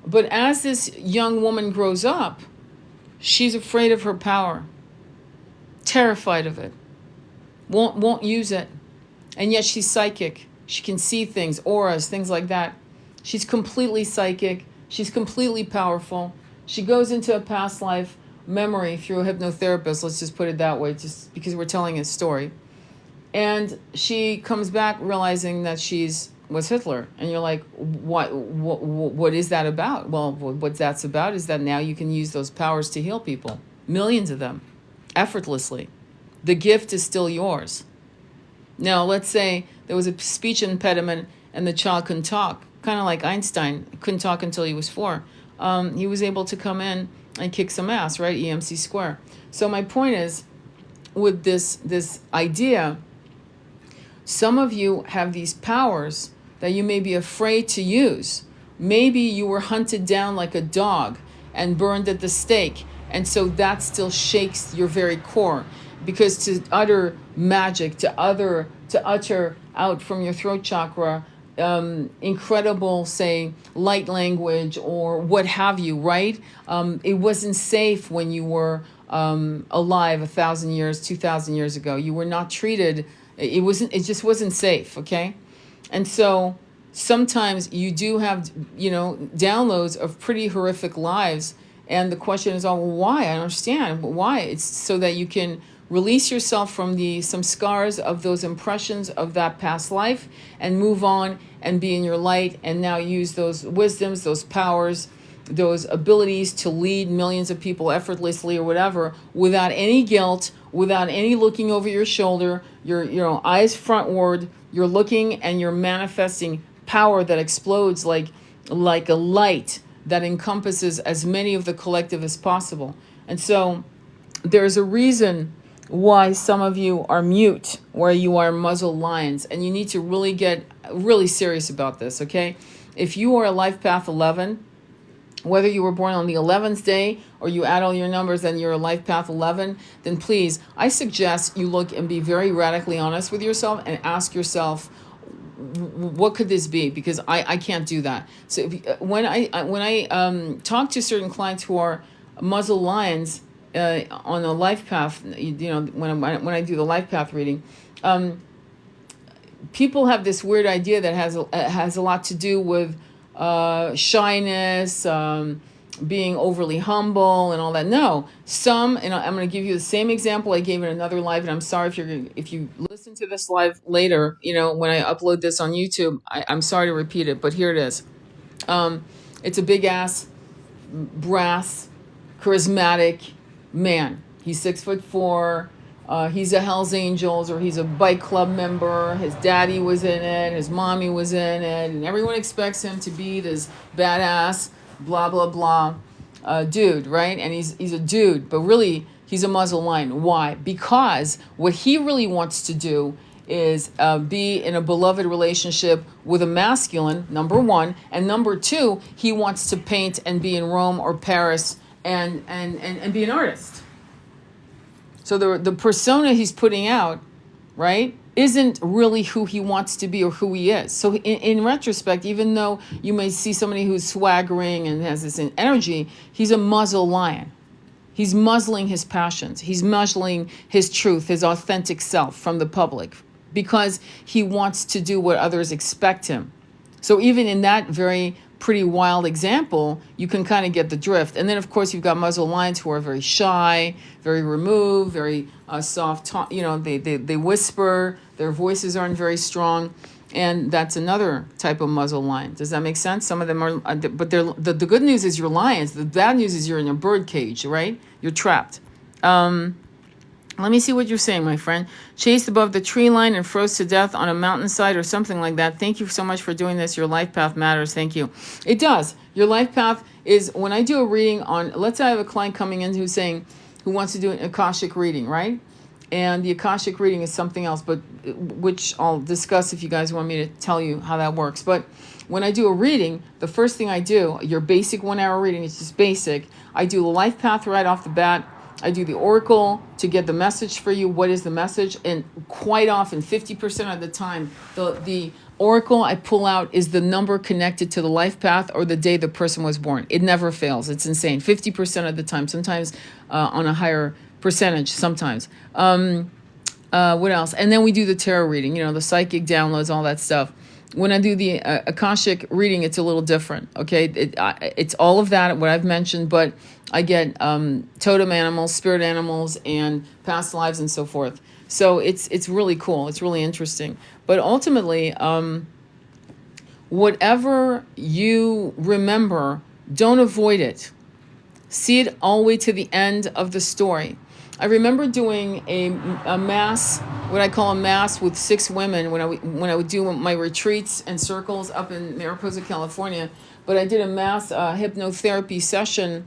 But as this young woman grows up, she's afraid of her power, terrified of it, won't use it. And yet she's psychic. She can see things, auras, things like that. She's completely psychic. She's completely powerful. She goes into a past life memory through a hypnotherapist, let's just put it that way, just because we're telling a story. And she comes back realizing that was Hitler. And you're like, what is that about? Well, what that's about is that now you can use those powers to heal people. Millions of them, effortlessly. The gift is still yours. Now, let's say there was a speech impediment and the child couldn't talk, kind of like Einstein, couldn't talk until he was 4. He was able to come in and kick some ass, right? EMC square. So my point is, with this idea, some of you have these powers that you may be afraid to use. Maybe you were hunted down like a dog and burned at the stake, and so that still shakes your very core. Because to utter magic, to utter out from your throat chakra, incredible, say, light language or what have you, right? It wasn't safe when you were alive 1,000 years, 2,000 years ago. You were not treated. It just wasn't safe, okay? And so sometimes you do have, downloads of pretty horrific lives. And the question is, why? I understand, but why? It's so that you can release yourself from some scars of those impressions of that past life and move on and be in your light and now use those wisdoms, those powers, those abilities to lead millions of people effortlessly or whatever without any guilt without any looking over your shoulder. You're eyes frontward. You're looking and you're manifesting power that explodes like a light that encompasses as many of the collective as possible. And so there's a reason why some of you are mute, where you are muzzle lions, and you need to really get really serious about this, okay? If you are a life path 11, whether you were born on the 11th day or you add all your numbers and you're a life path 11, then please, I suggest you look and be very radically honest with yourself and ask yourself, what could this be? Because I can't do that. So when I talk to certain clients who are muzzle lions on a life path, when I do the life path reading, people have this weird idea that has a lot to do with shyness, being overly humble, and all that. No, and I'm going to give you the same example I gave in another live. And I'm sorry if you listen to this live later. When I upload this on YouTube, I'm sorry to repeat it, but here it is. It's a big ass, brass, charismatic man. He's 6'4". He's a Hell's Angels, or he's a bike club member. His daddy was in it, his mommy was in it, and everyone expects him to be this badass, blah blah blah, dude, right? And he's a dude, but really he's a muzzle lion. Why? Because what he really wants to do is be in a beloved relationship with a masculine, number one, and number two, he wants to paint and be in Rome or Paris and be an artist. So the persona he's putting out, right, isn't really who he wants to be or who he is. So in retrospect, even though you may see somebody who's swaggering and has this energy, he's a muzzle lion. He's muzzling his passions. He's muzzling his truth, his authentic self from the public, because he wants to do what others expect him. So even in that very pretty wild example, you can kind of get the drift. And then, of course, you've got muzzle lions who are very shy, very removed, very soft. They whisper. Their voices aren't very strong, and that's another type of muzzle lion. Does that make sense? Some of them are, but the good news is you're lions. The bad news is you're in a bird cage, right? You're trapped. Let me see what you're saying, my friend. Chased above the tree line and froze to death on a mountainside or something like that. Thank you so much for doing this. Your life path matters. Thank you. It does. Your life path is, when I do a reading on, let's say I have a client coming in who wants to do an Akashic reading, right? And the Akashic reading is something else, but which I'll discuss if you guys want me to tell you how that works. But when I do a reading, the first thing I do, your basic 1 hour reading, it's just basic. I do the life path right off the bat. I do the oracle to get the message for you. What is the message? And quite often, 50% of the time, the oracle I pull out is the number connected to the life path or the day the person was born. It never fails. It's insane. 50% of the time, sometimes on a higher percentage, sometimes. What else? And then we do the tarot reading, the psychic downloads, all that stuff. When I do the Akashic reading, it's a little different, okay? It's all of that, what I've mentioned, but I get totem animals, spirit animals, and past lives and so forth. So it's really cool. It's really interesting. But ultimately, whatever you remember, don't avoid it. See it all the way to the end of the story. I remember doing a mass, what I call a mass with 6 women when I would do my retreats and circles up in Mariposa, California. But I did a mass hypnotherapy session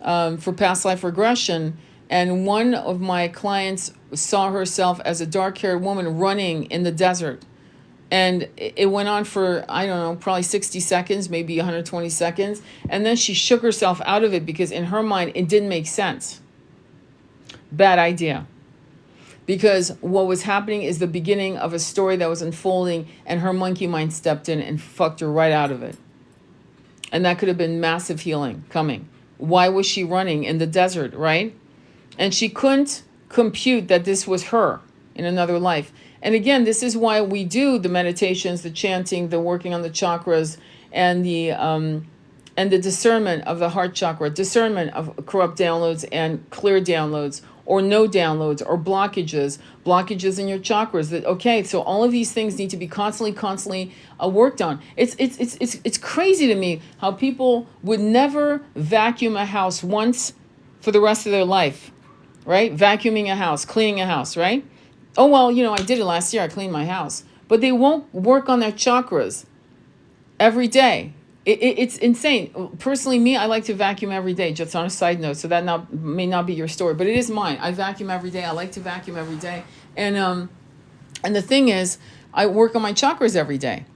for past life regression, and one of my clients saw herself as a dark-haired woman running in the desert. And it went on for, I don't know, probably 60 seconds, maybe 120 seconds. And then she shook herself out of it because in her mind, it didn't make sense. Bad idea. Because what was happening is the beginning of a story that was unfolding, and her monkey mind stepped in and fucked her right out of it. And that could have been massive healing coming. Why was she running in the desert, right? And she couldn't compute that this was her in another life. And again, this is why we do the meditations, the chanting, the working on the chakras, and the discernment of the heart chakra, discernment of corrupt downloads and clear downloads, or no downloads, or blockages in your chakras. That okay, so all of these things need to be constantly worked on. It's crazy to me how people would never vacuum a house once for the rest of their life. right? Vacuuming a house, cleaning a house, right? Oh, well, I did it last year. I cleaned my house. But they won't work on their chakras every day. It's insane. Personally, me, I like to vacuum every day, just on a side note. So that may not be your story, but it is mine. I vacuum every day. I like to vacuum every day. And the thing is, I work on my chakras every day.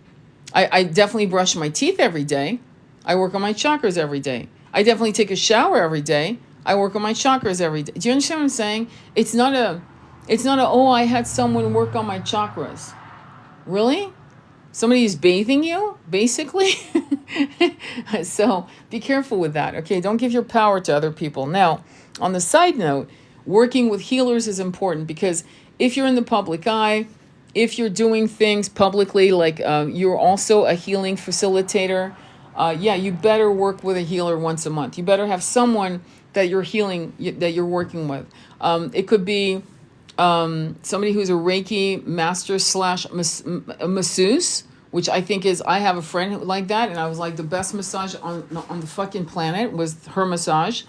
I definitely brush my teeth every day. I work on my chakras every day. I definitely take a shower every day. I work on my chakras every day. Do you understand what I'm saying? It's not a oh, I had someone work on my chakras. Really? Somebody is bathing you, basically? So be careful with that, okay? Don't give your power to other people. Now, on the side note, working with healers is important because if you're in the public eye, if you're doing things publicly, like you're also a healing facilitator, you better work with a healer once a month. You better have someone that you're healing, that you're working with. It could be somebody who's a Reiki master slash masseuse, which I think I have a friend like that, and I was like, the best massage on the fucking planet was her massage,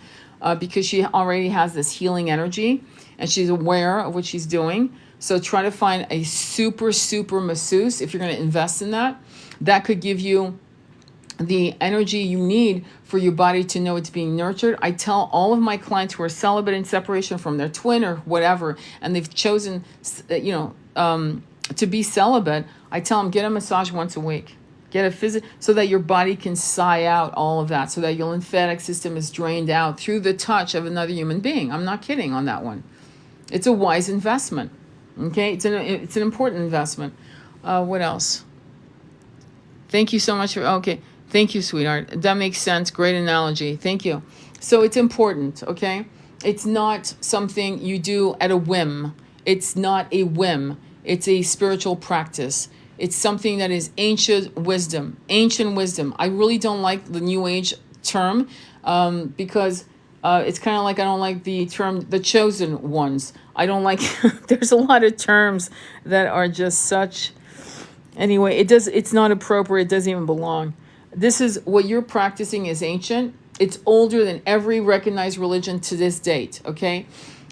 because she already has this healing energy, and she's aware of what she's doing. So try to find a super, super masseuse if you're going to invest in that. That could give you the energy you need for your body to know it's being nurtured. I tell all of my clients who are celibate in separation from their twin or whatever, and they've chosen, to be celibate, I tell them, get a massage once a week. Get a physical, so that your body can sigh out all of that, so that your lymphatic system is drained out through the touch of another human being. I'm not kidding on that one. It's a wise investment. Okay, it's an important investment. What else? Thank you so much for, okay. Thank you, sweetheart. That makes sense. Great analogy. Thank you. So it's important, okay? It's not something you do at a whim. It's not a whim. It's a spiritual practice. It's something that is ancient wisdom. Ancient wisdom. I really don't like the New Age term, because it's kind of like, I don't like the term the chosen ones. I don't like, there's a lot of terms that are just such, anyway, it's not appropriate. It doesn't even belong. This is what you're practicing is ancient. It's older than every recognized religion to this date, okay?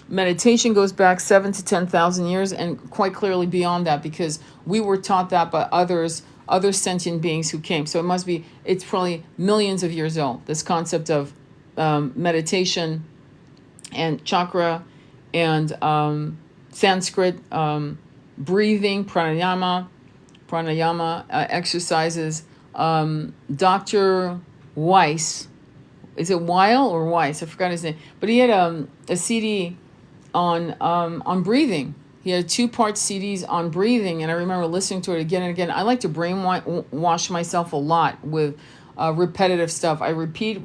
Meditation goes back 7,000 to 10,000 years, and quite clearly beyond that, because we were taught that by other sentient beings who came. So it's probably millions of years old, this concept of meditation and chakra and Sanskrit, breathing, pranayama exercises. Dr. Weiss, is it Weil or Weiss? I forgot his name, but he had a CD on breathing. He had 2-part CDs on breathing, and I remember listening to it again and again. I like to brainwash myself a lot with repetitive stuff. I repeat,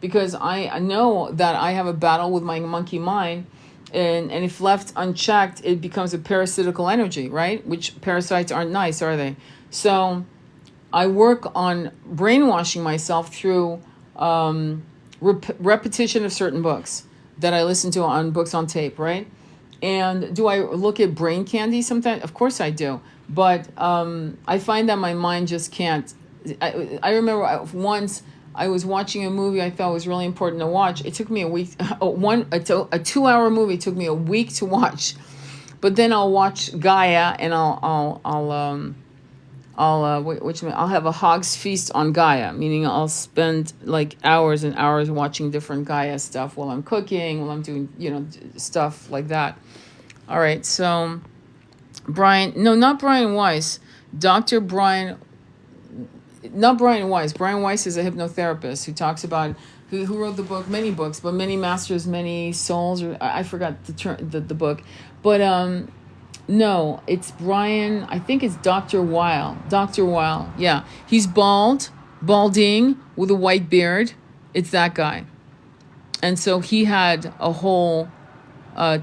because I know that I have a battle with my monkey mind, and if left unchecked, it becomes a parasitical energy, right? Which parasites aren't nice, are they? So I work on brainwashing myself through repetition of certain books that I listen to on books on tape, right? And do I look at brain candy sometimes? Of course I do. But I find that my mind just can't. I remember once I was watching a movie I thought was really important to watch. It took me a week. A 2-hour movie took me a week to watch. But then I'll watch Gaia, and I'll have a hog's feast on Gaia, meaning I'll spend like hours and hours watching different Gaia stuff while I'm cooking, while I'm doing, stuff like that. All right, so not Brian Weiss, Dr. Brian, not Brian Weiss. Brian Weiss is a hypnotherapist who talks about, who wrote the book, many books, but Many Masters, Many Souls, or I forgot the book, but no, it's Brian, I think it's Dr. Weil. Dr. Weil, yeah. He's balding, with a white beard. It's that guy. And so he had a whole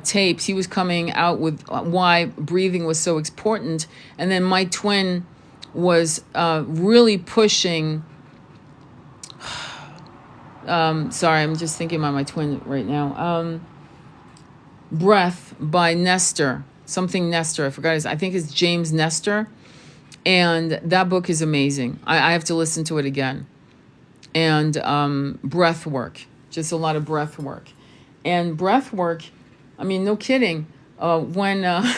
tapes. He was coming out with why breathing was so important. And then my twin was really pushing... sorry, I'm just thinking about my twin right now. Breath by Nestor. Something Nestor, I forgot I think it's James Nestor, and that book is amazing. I have to listen to it again. And breath work, just a lot of breath work. And breath work, I mean, no kidding. When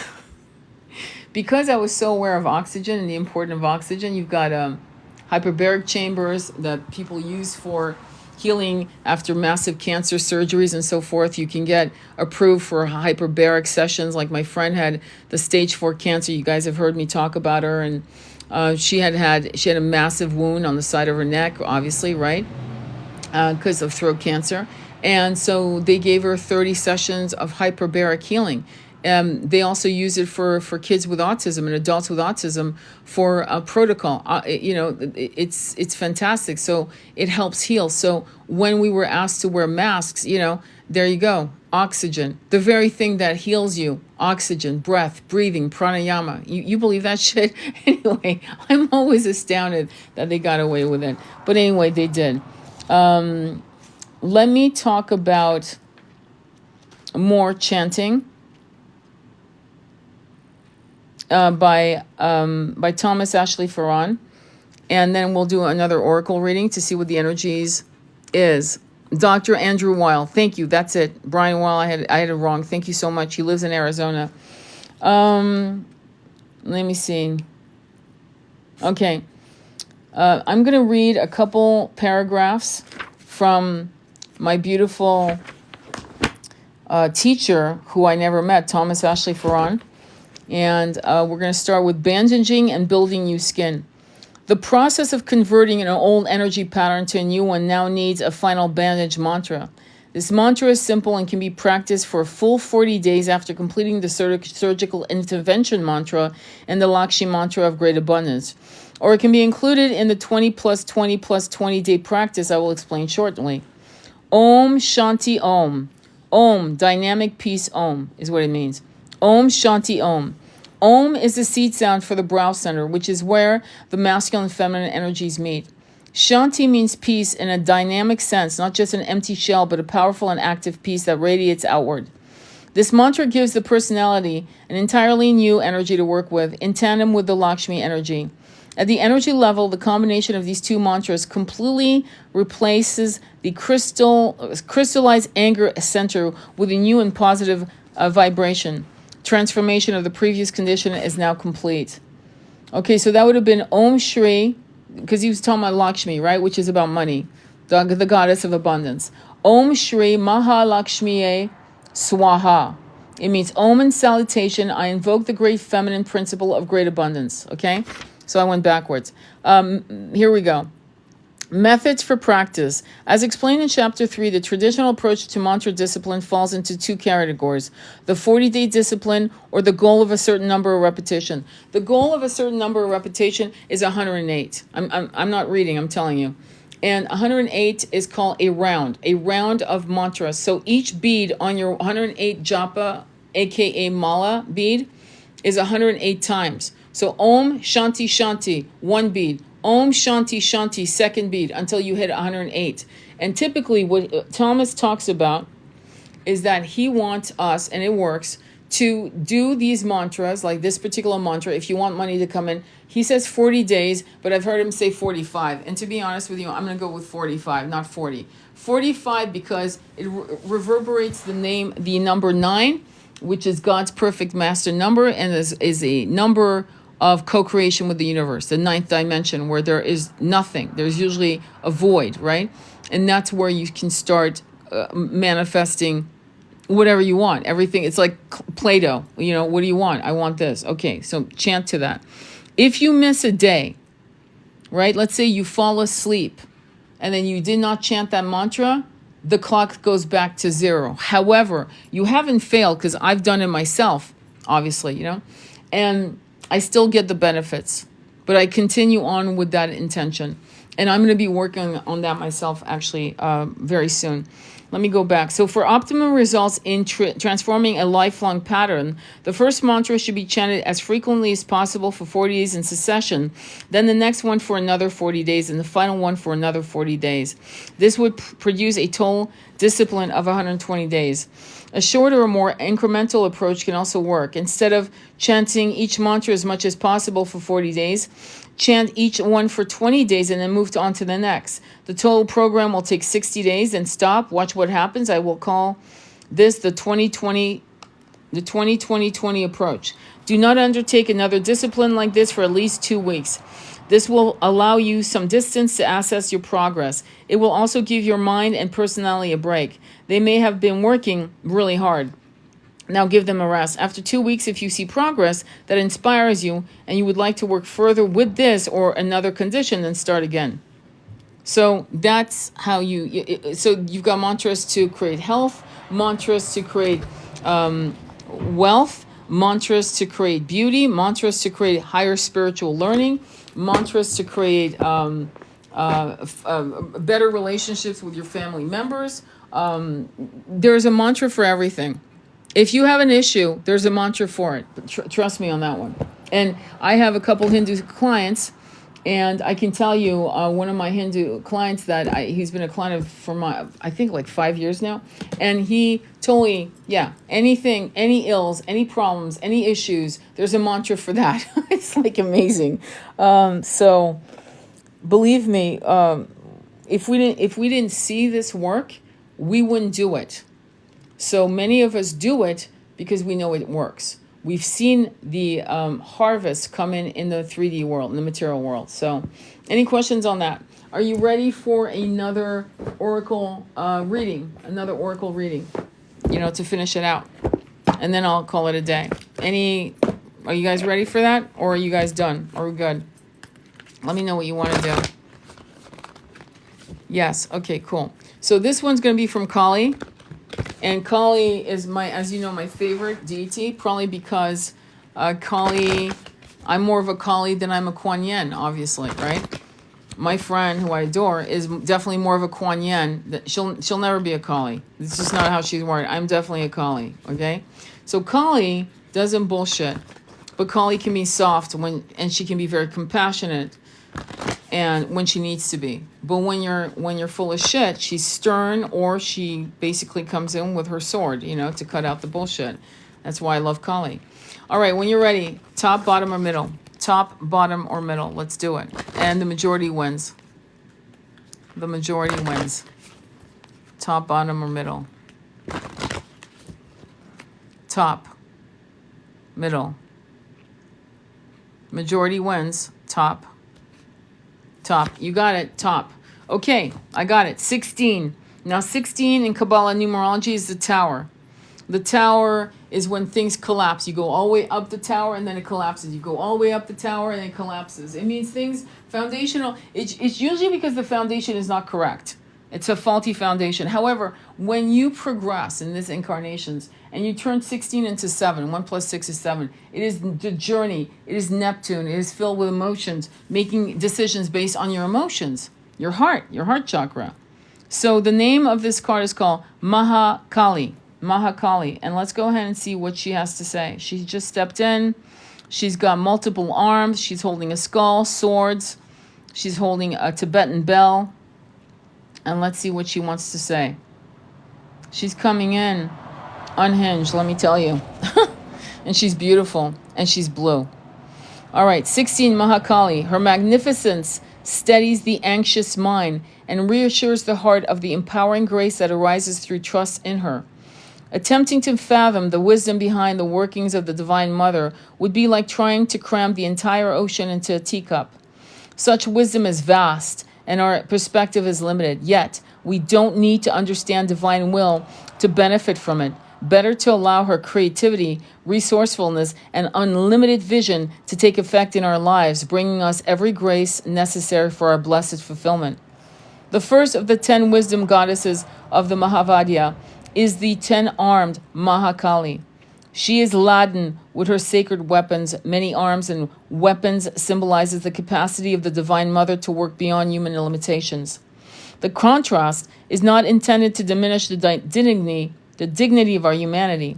because I was so aware of oxygen and the importance of oxygen, you've got hyperbaric chambers that people use for healing after massive cancer surgeries and so forth. You can get approved for hyperbaric sessions. Like my friend had the stage 4 cancer. You guys have heard me talk about her, and she had a massive wound on the side of her neck, obviously, right? Because of throat cancer. And so they gave her 30 sessions of hyperbaric healing. They also use it for kids with autism and adults with autism for a protocol. It's fantastic. So it helps heal. So when we were asked to wear masks, there you go. Oxygen, the very thing that heals you. Oxygen, breath, breathing, pranayama. You believe that shit? Anyway, I'm always astounded that they got away with it. But anyway, they did. Let me talk about more chanting by Thomas Ashley Farron, and then we'll do another oracle reading to see what the energies is. Dr. Andrew Weil, thank you. That's it. Brian Weil, I had it wrong. Thank you so much. He lives in Arizona. Let me see. Okay. I'm going to read a couple paragraphs from my beautiful teacher, who I never met, Thomas Ashley Farron. And we're going to start with bandaging and building new skin. The process of converting an old energy pattern to a new one now needs a final bandage mantra. This mantra is simple and can be practiced for a full 40 days after completing the surgical intervention mantra and the Lakshmi mantra of great abundance. Or it can be included in the 20 plus 20 plus 20 day practice I will explain shortly. Om Shanti Om. Om, dynamic peace Om, is what it means. Om Shanti Om. Om is the seed sound for the brow center, which is where the masculine and feminine energies meet. Shanti means peace in a dynamic sense, not just an empty shell, but a powerful and active peace that radiates outward. This mantra gives the personality an entirely new energy to work with, in tandem with the Lakshmi energy. At the energy level, the combination of these two mantras completely replaces the crystallized anger center with a new and positive vibration. Transformation of the previous condition is now complete. Okay, so that would have been Om Shri, because he was talking about Lakshmi, right, which is about money, the goddess of abundance. Om Shri Mahalakshmiye Swaha. It means Om in salutation. I invoke the great feminine principle of great abundance. Okay, so I went backwards. Here we go. Methods for practice. As explained in Chapter 3, the traditional approach to mantra discipline falls into two categories. The 40-day discipline, or the goal of a certain number of repetition. The goal of a certain number of repetition is 108. I'm not reading, I'm telling you. And 108 is called a round of mantras. So each bead on your 108 japa, aka mala bead, is 108 times. So Om Shanti Shanti, one bead. Om Shanti Shanti, second bead, until you hit 108. And typically what Thomas talks about is that he wants us, and it works, to do these mantras, like this particular mantra, if you want money to come in. He says 40 days, but I've heard him say 45. And to be honest with you, I'm going to go with 45, not 40. 45 because it reverberates the number 9, which is God's perfect master number, and is a number of co-creation with the universe, the 9th dimension, where there is nothing. There's usually a void, right? And that's where you can start manifesting whatever you want. Everything, it's like Play-Doh. What do you want? I want this. Okay, so chant to that. If you miss a day, right? Let's say you fall asleep and then you did not chant that mantra, the clock goes back to 0. However, you haven't failed, because I've done it myself, obviously, and I still get the benefits, but I continue on with that intention. And I'm going to be working on that myself, actually, very soon. Let me go back. So for optimum results in transforming a lifelong pattern, the first mantra should be chanted as frequently as possible for 40 days in succession, then the next one for another 40 days, and the final one for another 40 days. This would produce a total discipline of 120 days. A shorter or more incremental approach can also work. Instead of chanting each mantra as much as possible for 40 days, chant each one for 20 days and then move on to the next. The total program will take 60 days, then stop, watch what happens. I will call This, the 20 approach. Do not undertake another discipline like this for at least 2 weeks. This will allow you some distance to assess your progress. It will also give your mind and personality a break. They may have been working really hard. Now give them a rest. After 2 weeks, if you see progress that inspires you and you would like to work further with this or another condition, then start again. So that's how so you've got mantras to create health, mantras to create wealth, mantras to create beauty, mantras to create higher spiritual learning, mantras to create better relationships with your family members. There's a mantra for everything. If you have an issue, there's a mantra for it. Trust me on that one. And I have a couple Hindu clients, and I can tell you, one of my Hindu clients he's been a client for I think like 5 years now. And he told me, anything, any ills, any problems, any issues, there's a mantra for that. It's like amazing. So believe me, if we didn't see this work, we wouldn't do it. So many of us do it because we know it works. We've seen the harvest come in the 3D world, in the material world. So any questions on that? Are you ready for another oracle reading? Another oracle reading, to finish it out. And then I'll call it a day. Are you guys ready for that? Or are you guys done? Are we good? Let me know what you want to do. Yes. Okay, cool. So this one's going to be from Kali. And Kali is as you know, my favorite deity, probably because Kali, I'm more of a Kali than I'm a Kuan Yin, obviously, right? My friend, who I adore, is definitely more of a Kuan Yin. She'll never be a Kali. It's just not how she's wired. I'm definitely a Kali, okay? So Kali doesn't bullshit, but Kali can be soft and she can be very compassionate, and when she needs to be. But when you're full of shit, she's stern, or she basically comes in with her sword, to cut out the bullshit. That's why I love Kali. All right, when you're ready, top, bottom, or middle? Top, bottom, or middle? Let's do it. And the majority wins. The majority wins. Top, bottom, or middle? Top. Middle. Majority wins. Top. Top. You got it. Top. Okay, I got it. 16. Now 16 in Kabbalah numerology is the tower. The tower is when things collapse. You go all the way up the tower and then it collapses. You go all the way up the tower and it collapses. It means things foundational. It's usually because the foundation is not correct. It's a faulty foundation. However, when you progress in this incarnations and you turn 16 into 7, 1 plus 6 is 7, it is the journey. It is Neptune. It is filled with emotions, making decisions based on your emotions, your heart chakra. So the name of this card is called Mahakali. Mahakali. And let's go ahead and see what she has to say. She just stepped in. She's got multiple arms. She's holding a skull, swords. She's holding a Tibetan bell. And let's see what she wants to say. She's coming in unhinged, let me tell you. And she's beautiful. And she's blue. All right, 16, Mahakali. Her magnificence steadies the anxious mind and reassures the heart of the empowering grace that arises through trust in her. Attempting to fathom the wisdom behind the workings of the Divine Mother would be like trying to cram the entire ocean into a teacup. Such wisdom is vast, and our perspective is limited. Yet, we don't need to understand divine will to benefit from it. Better to allow her creativity, resourcefulness, and unlimited vision to take effect in our lives, bringing us every grace necessary for our blessed fulfillment. The first of the 10 wisdom goddesses of the Mahavadya is the 10-armed Mahakali. She is laden with her sacred weapons. Many arms and weapons symbolizes the capacity of the Divine Mother to work beyond human limitations. The contrast is not intended to diminish the dignity of our humanity.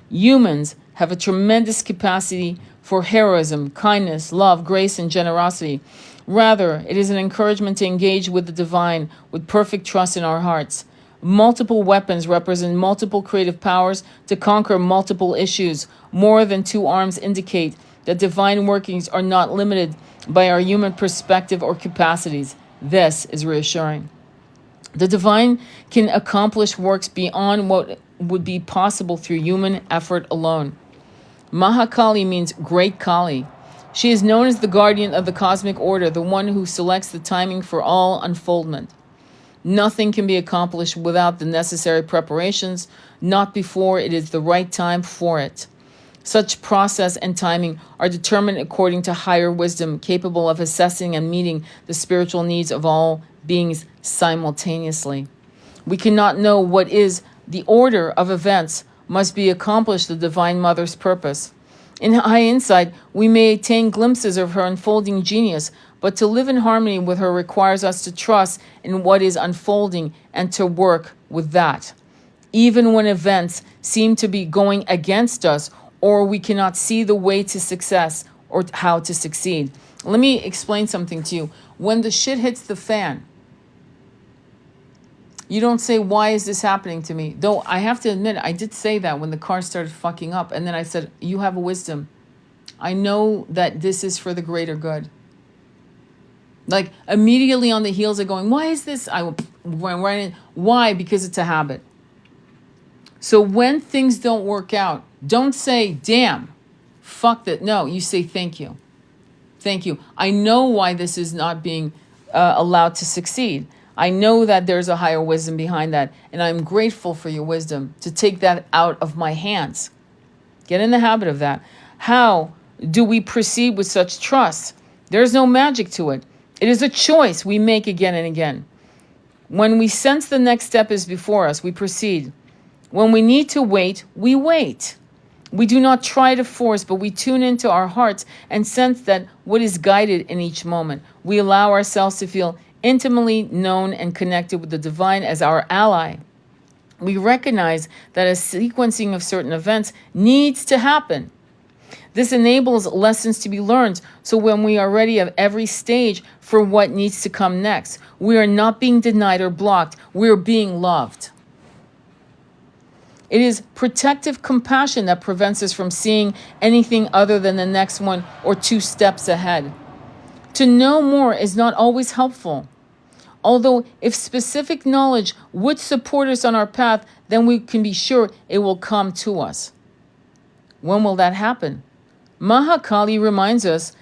Humans have a tremendous capacity for heroism, kindness, love, grace, and generosity. Rather, it is an encouragement to engage with the divine with perfect trust in our hearts. Multiple weapons represent multiple creative powers to conquer multiple issues. More than 2 arms indicate that divine workings are not limited by our human perspective or capacities. This is reassuring. The divine can accomplish works beyond what would be possible through human effort alone. Mahakali means great Kali. She is known as the guardian of the cosmic order, the one who selects the timing for all unfoldment. Nothing can be accomplished without the necessary preparations, not before it is the right time for it. Such process and timing are determined according to higher wisdom, capable of assessing and meeting the spiritual needs of all beings simultaneously. We cannot know what is the order of events must be accomplished the Divine Mother's purpose. In high insight, we may attain glimpses of her unfolding genius, but to live in harmony with her requires us to trust in what is unfolding and to work with that. Even when events seem to be going against us, or we cannot see the way to success or how to succeed. Let me explain something to you. When the shit hits the fan, you don't say, why is this happening to me? Though I have to admit, I did say that when the car started fucking up. And then I said, you have a wisdom. I know that this is for the greater good. Like immediately on the heels of going, why is this? I went right in. Why? Because it's a habit. So when things don't work out, don't say, damn, fuck that. No, you say, thank you. Thank you. I know why this is not being allowed to succeed. I know that there's a higher wisdom behind that, and I'm grateful for your wisdom to take that out of my hands. Get in the habit of that. How do we proceed with such trust? There's no magic to it. It is a choice we make again and again. When we sense the next step is before us, we proceed. When we need to wait, we wait. We do not try to force, but we tune into our hearts and sense that what is guided in each moment. We allow ourselves to feel intimately known and connected with the divine as our ally. We recognize that a sequencing of certain events needs to happen. This enables lessons to be learned, so when we are ready at every stage for what needs to come next, we are not being denied or blocked, we are being loved. It is protective compassion that prevents us from seeing anything other than the next one or two steps ahead. To know more is not always helpful. Although if specific knowledge would support us on our path, then we can be sure it will come to us. When will that happen? Mahakali reminds us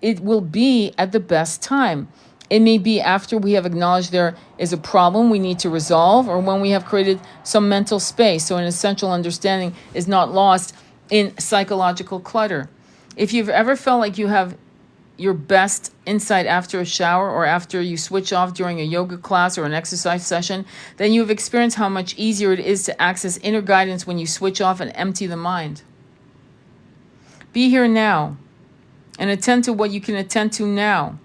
it will be at the best time. It may be after we have acknowledged there is a problem we need to resolve, or when we have created some mental space so an essential understanding is not lost in psychological clutter. If you've ever felt like you have your best insight after a shower or after you switch off during a yoga class or an exercise session, then you have experienced how much easier it is to access inner guidance when you switch off and empty the mind. Be here now and attend to what you can attend to now.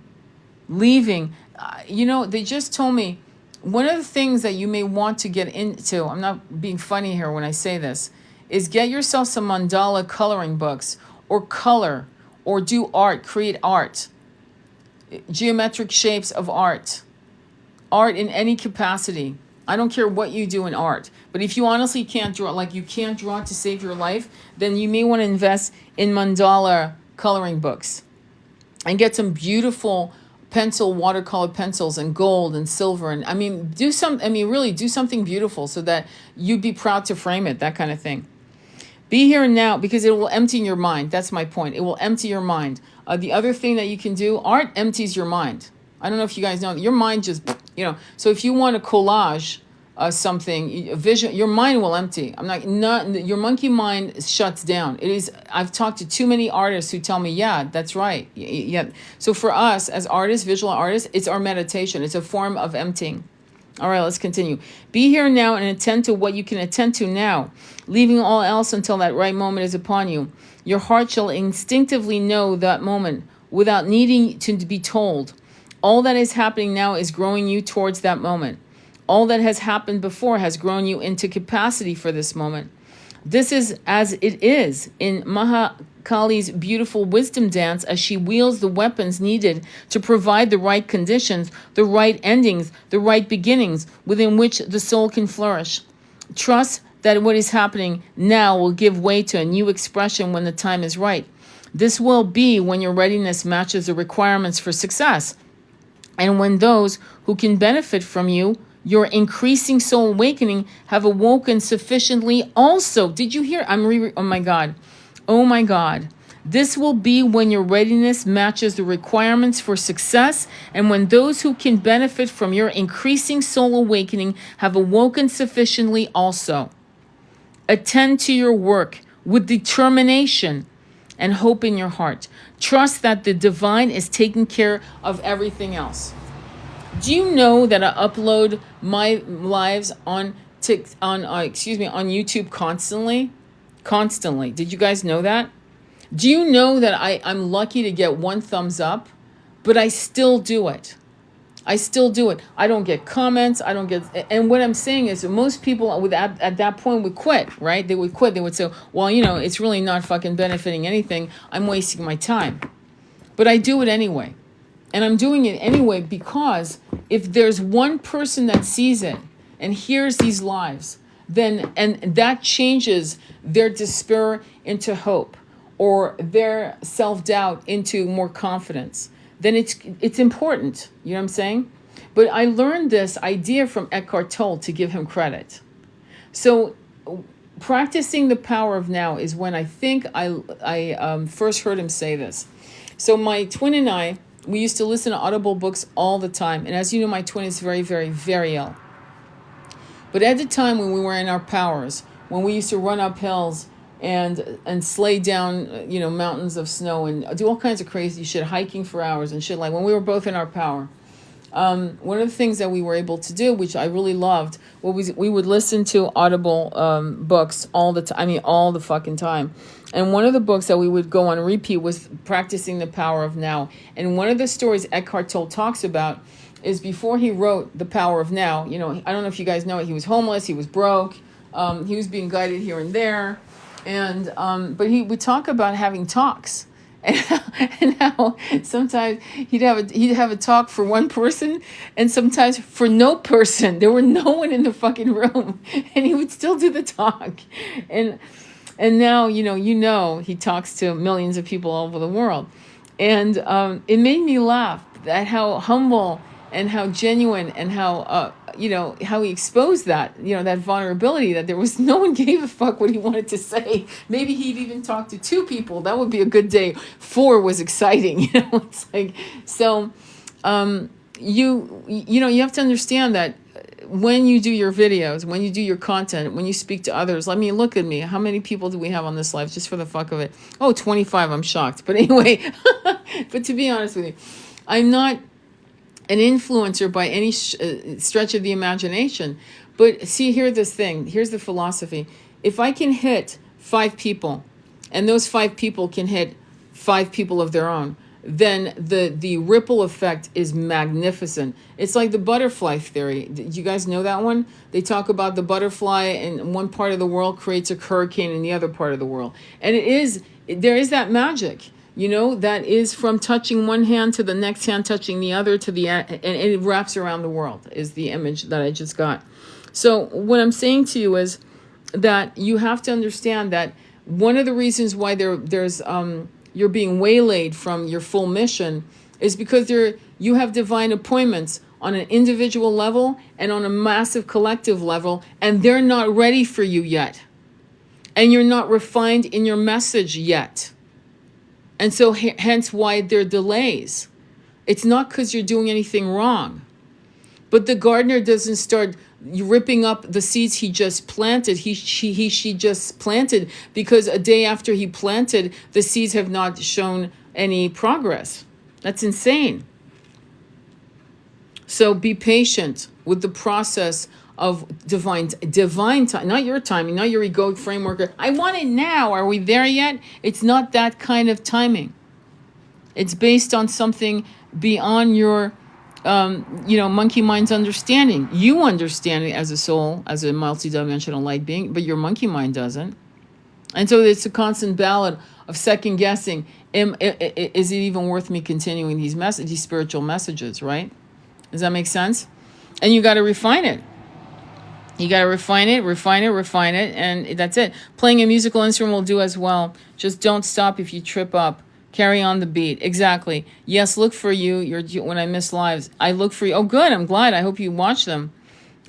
Leaving, they just told me one of the things that you may want to get into, I'm not being funny here when I say this, is get yourself some mandala coloring books or color or do art, create art, geometric shapes of art in any capacity. I don't care what you do in art, but if you honestly can't draw, like you can't draw to save your life, then you may want to invest in mandala coloring books and get some beautiful watercolor pencils and gold and silver. And really do something beautiful so that you'd be proud to frame it, that kind of thing. Be here now because it will empty your mind. That's my point. It will empty your mind. The other thing that you can do, art empties your mind. I don't know if you guys know, your mind just, so if you want to collage something, a vision, your mind will empty. Your monkey mind shuts down. I've talked to too many artists who tell me, yeah, that's right. Yeah. So for us as artists, visual artists, it's our meditation. It's a form of emptying. All right, let's continue. Be here now and attend to what you can attend to now, leaving all else until that right moment is upon you. Your heart shall instinctively know that moment without needing to be told. All that is happening now is growing you towards that moment. All that has happened before has grown you into capacity for this moment. This is as it is in Mahakali's beautiful wisdom dance as she wields the weapons needed to provide the right conditions, the right endings, the right beginnings within which the soul can flourish. Trust that what is happening now will give way to a new expression when the time is right. This will be when your readiness matches the requirements for success, and when those who can benefit from you your increasing soul awakening have awoken sufficiently also. Did you hear? Oh my God. Oh my God. This will be when your readiness matches the requirements for success and when those who can benefit from your increasing soul awakening have awoken sufficiently also. Attend to your work with determination and hope in your heart. Trust that the divine is taking care of everything else. Do you know that I upload my lives on YouTube constantly? Constantly. Did you guys know that? Do you know that I'm lucky to get 1 thumbs up, but I still do it. I still do it. I don't get comments. I don't get, and what I'm saying is most people would at that point would quit, right? They would quit. They would say, well, it's really not fucking benefiting anything. I'm wasting my time. But I do it anyway. And I'm doing it anyway because if there's one person that sees it and hears these lives, then, and that changes their despair into hope or their self-doubt into more confidence, then it's important. You know what I'm saying? But I learned this idea from Eckhart Tolle to give him credit. So practicing the power of now is when I think I first heard him say this. So my twin and I, we used to listen to Audible books all the time. And as you know, my twin is very, very, very ill. But at the time when we were in our powers, when we used to run up hills and slay down, mountains of snow and do all kinds of crazy shit, hiking for hours and shit, like when we were both in our power. One of the things that we were able to do, which I really loved, we would listen to Audible books all the time. I mean, all the fucking time. And one of the books that we would go on repeat was Practicing the Power of Now. And one of the stories Eckhart Tolle talks about is before he wrote The Power of Now. I don't know if you guys know it. He was homeless. He was broke. He was being guided here and there. And but he would talk about having talks. And how sometimes he'd have a talk for one person and sometimes for no person. There were no one in the fucking room and he would still do the talk. And now he talks to millions of people all over the world. And it made me laugh at how humble and how genuine and how how he exposed that, that vulnerability, that there was no one gave a fuck what he wanted to say. Maybe he'd even talk to 2 people. That would be a good day. 4 was exciting. It's like, so, you have to understand that when you do your videos, when you do your content, when you speak to others, look at me. How many people do we have on this live just for the fuck of it? Oh, 25. I'm shocked. But anyway, but to be honest with you, I'm not an influencer by any stretch of the imagination. But see, here's the philosophy. If I can hit 5 people and those 5 people can hit 5 people of their own, then the ripple effect is magnificent. It's like the butterfly theory. Did you guys know that one? They talk about the butterfly in one part of the world creates a hurricane in the other part of the world. And there is that magic. That is from touching one hand to the next hand, touching the other to and it wraps around the world is the image that I just got. So what I'm saying to you is that you have to understand that one of the reasons why there's you're being waylaid from your full mission is because you have divine appointments on an individual level and on a massive collective level, and they're not ready for you yet. And you're not refined in your message yet. And so hence why there are delays. It's not because you're doing anything wrong. But the gardener doesn't start ripping up the seeds he just planted. She just planted because a day after he planted, the seeds have not shown any progress. That's insane. So be patient with the process of divine time, not your timing, not your egoic framework. I want it now. Are we there yet? It's not that kind of timing. It's based on something beyond your, monkey mind's understanding. You understand it as a soul, as a multidimensional light being, but your monkey mind doesn't. And so it's a constant ballad of second guessing. Is it even worth me continuing these spiritual messages, right? Does that make sense? And you got to refine it. You got to refine it, and that's it. Playing a musical instrument will do as well. Just don't stop if you trip up. Carry on the beat. Exactly. Yes, look for you. When I miss lives, I look for you. Oh, good. I'm glad. I hope you watch them.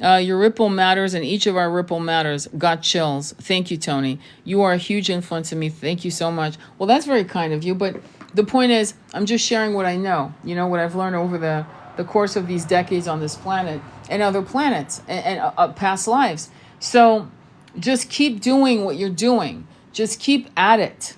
Your ripple matters, and each of our ripple matters. Got chills. Thank you, Tony. You are a huge influence in me. Thank you so much. Well, that's very kind of you, but the point is, I'm just sharing what I know. You know, what I've learned over the course of these decades on this planet and other planets and past lives. So just keep doing what you're doing. Just keep at it.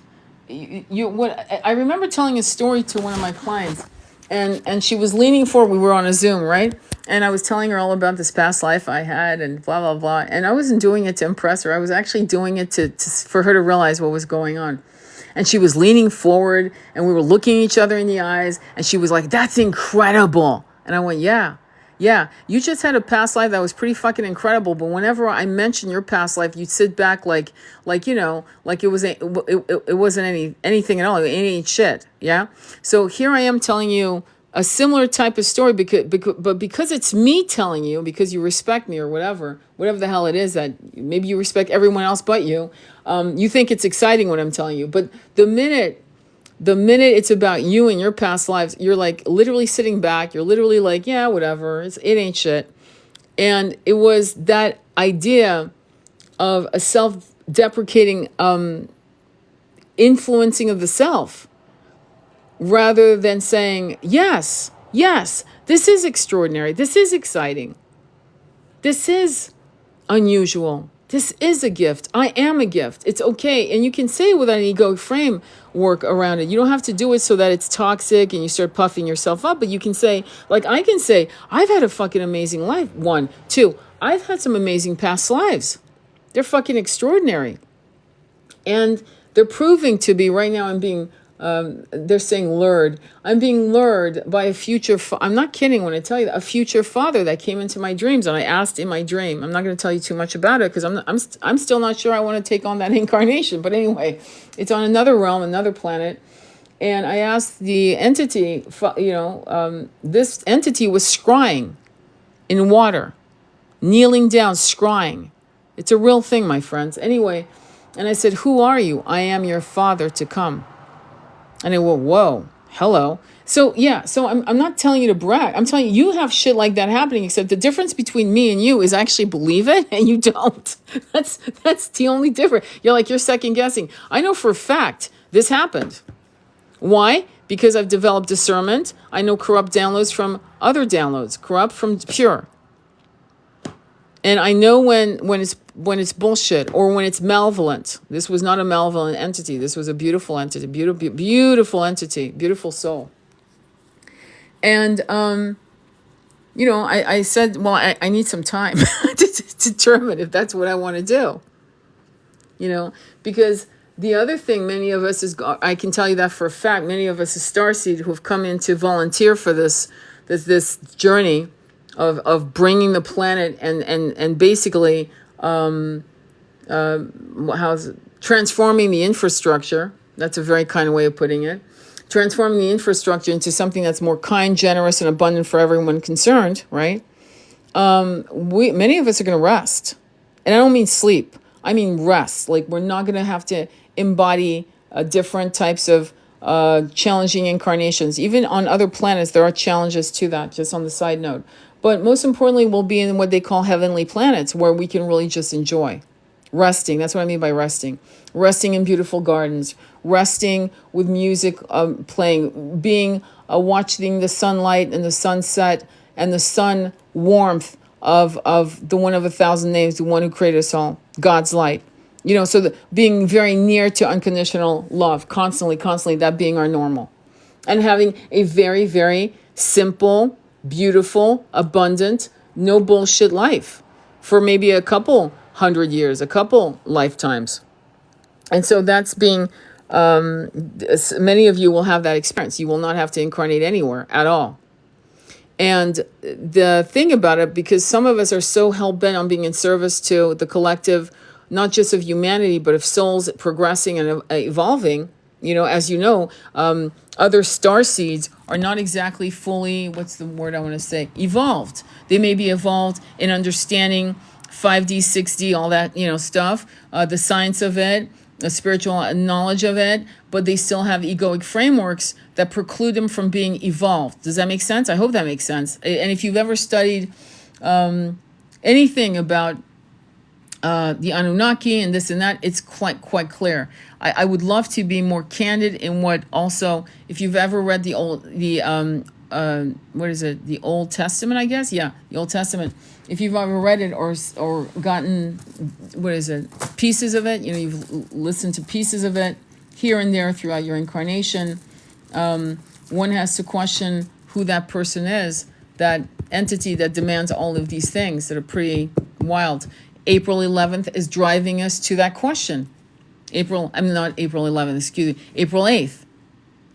What I remember telling a story to one of my clients, and she was leaning forward. We were on a Zoom, right? And I was telling her all about this past life I had and blah, blah, blah. And I wasn't doing it to impress her. I was actually doing it for her to realize what was going on. And she was leaning forward and we were looking each other in the eyes. And she was like, that's incredible. And I went, yeah. You just had a past life that was pretty fucking incredible. But whenever I mention your past life, you'd sit back like it wasn't anything at all. It ain't shit. Yeah. So here I am telling you a similar type of story because it's me telling you, because you respect me or whatever the hell it is that maybe you respect everyone else but you. You think it's exciting what I'm telling you, but the minute it's about you and your past lives, you're like literally sitting back. You're literally like, yeah, whatever. It ain't shit. And it was that idea of a self-deprecating influencing of the self, rather than saying, yes, this is extraordinary. This is exciting. This is unusual. This is a gift. I am a gift. It's okay. And you can say it without an egoic framework around it. You don't have to do it so that it's toxic and you start puffing yourself up. But you can say, like I can say, I've had a fucking amazing life. 1, 2, I've had some amazing past lives. They're fucking extraordinary. And they're proving to be, right now I'm being, they're saying lured. I'm being lured by a future, I'm not kidding when I tell you that, a future father that came into my dreams. And I asked in my dream, I'm not going to tell you too much about it because I'm still not sure I want to take on that incarnation. But anyway, it's on another realm, another planet. And I asked the entity, this entity was scrying in water, kneeling down, scrying. It's a real thing, my friends. Anyway, and I said, who are you? I am your father to come. And I went, whoa, hello. So I'm not telling you to brag. I'm telling you, you have shit like that happening, except the difference between me and you is I actually believe it and you don't. That's the only difference. You're second guessing. I know for a fact this happened. Why? Because I've developed discernment. I know corrupt downloads from other downloads, corrupt from pure. And I know when it's bullshit or when it's malevolent. This was not a malevolent entity. This was a beautiful entity, beautiful entity, beautiful soul. And, I said, well, I need some time to determine if that's what I want to do. Because the other thing many of us I can tell you that for a fact, many of us as starseed who have come in to volunteer for this journey of bringing the planet and basically transforming the infrastructure. That's a very kind way of putting it. Transforming the infrastructure into something that's more kind, generous, and abundant for everyone concerned, right? Many of us are going to rest. And I don't mean sleep. I mean rest. Like we're not going to have to embody different types of challenging incarnations. Even on other planets, there are challenges to that, just on the side note. But most importantly, we'll be in what they call heavenly planets, where we can really just enjoy. Resting, that's what I mean by resting. Resting in beautiful gardens. Resting with music playing. Watching the sunlight and the sunset and the sun warmth of the one of 1,000 names, the one who created us all, God's light. Being very near to unconditional love, constantly, that being our normal. And having a very, very simple, beautiful, abundant, no bullshit life for maybe a couple 100 years, a couple lifetimes. And so that's being, many of you will have that experience. You will not have to incarnate anywhere at all. And the thing about it, because some of us are so hell-bent on being in service to the collective, not just of humanity, but of souls progressing and evolving, as you know, other star seeds are not exactly fully, what's the word I want to say, evolved. They may be evolved in understanding 5D, 6D, all that, stuff, the science of it, the spiritual knowledge of it, but they still have egoic frameworks that preclude them from being evolved. Does that make sense? I hope that makes sense. And if you've ever studied anything about the Anunnaki and this and that, it's quite clear. I would love to be more candid in what also, if you've ever read the what is it, the Old Testament, I guess, yeah, the Old Testament. If you've ever read it or gotten, what is it, pieces of it, you've listened to pieces of it here and there throughout your incarnation, one has to question who that person is, that entity that demands all of these things that are pretty wild. April 11th is driving us to that question. April 8th.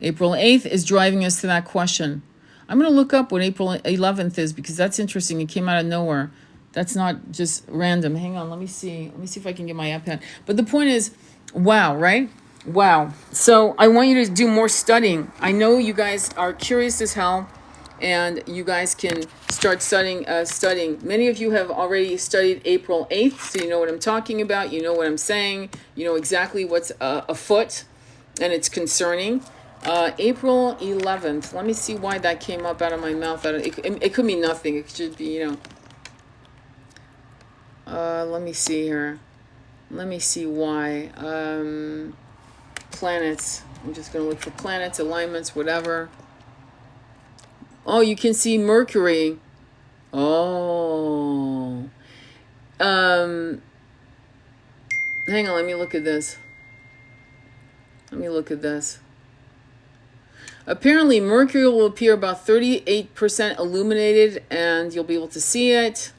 April 8th is driving us to that question. I'm going to look up what April 11th is because that's interesting. It came out of nowhere. That's not just random. Hang on, let me see. Let me see if I can get my iPad. But the point is, wow, right? Wow. So I want you to do more studying. I know you guys are curious as hell, and you guys can start studying. Many of you have already studied April 8th, so you know what I'm talking about. You know what I'm saying. You know exactly what's afoot, and it's concerning. April 11th. Let me see why that came up out of my mouth. It could mean nothing. It should be, let me see here. Let me see why. Planets. I'm just going to look for planets, alignments, whatever. Oh, you can see Mercury. Oh. Hang on, let me look at this. Apparently, Mercury will appear about 38% illuminated, and you'll be able to see it.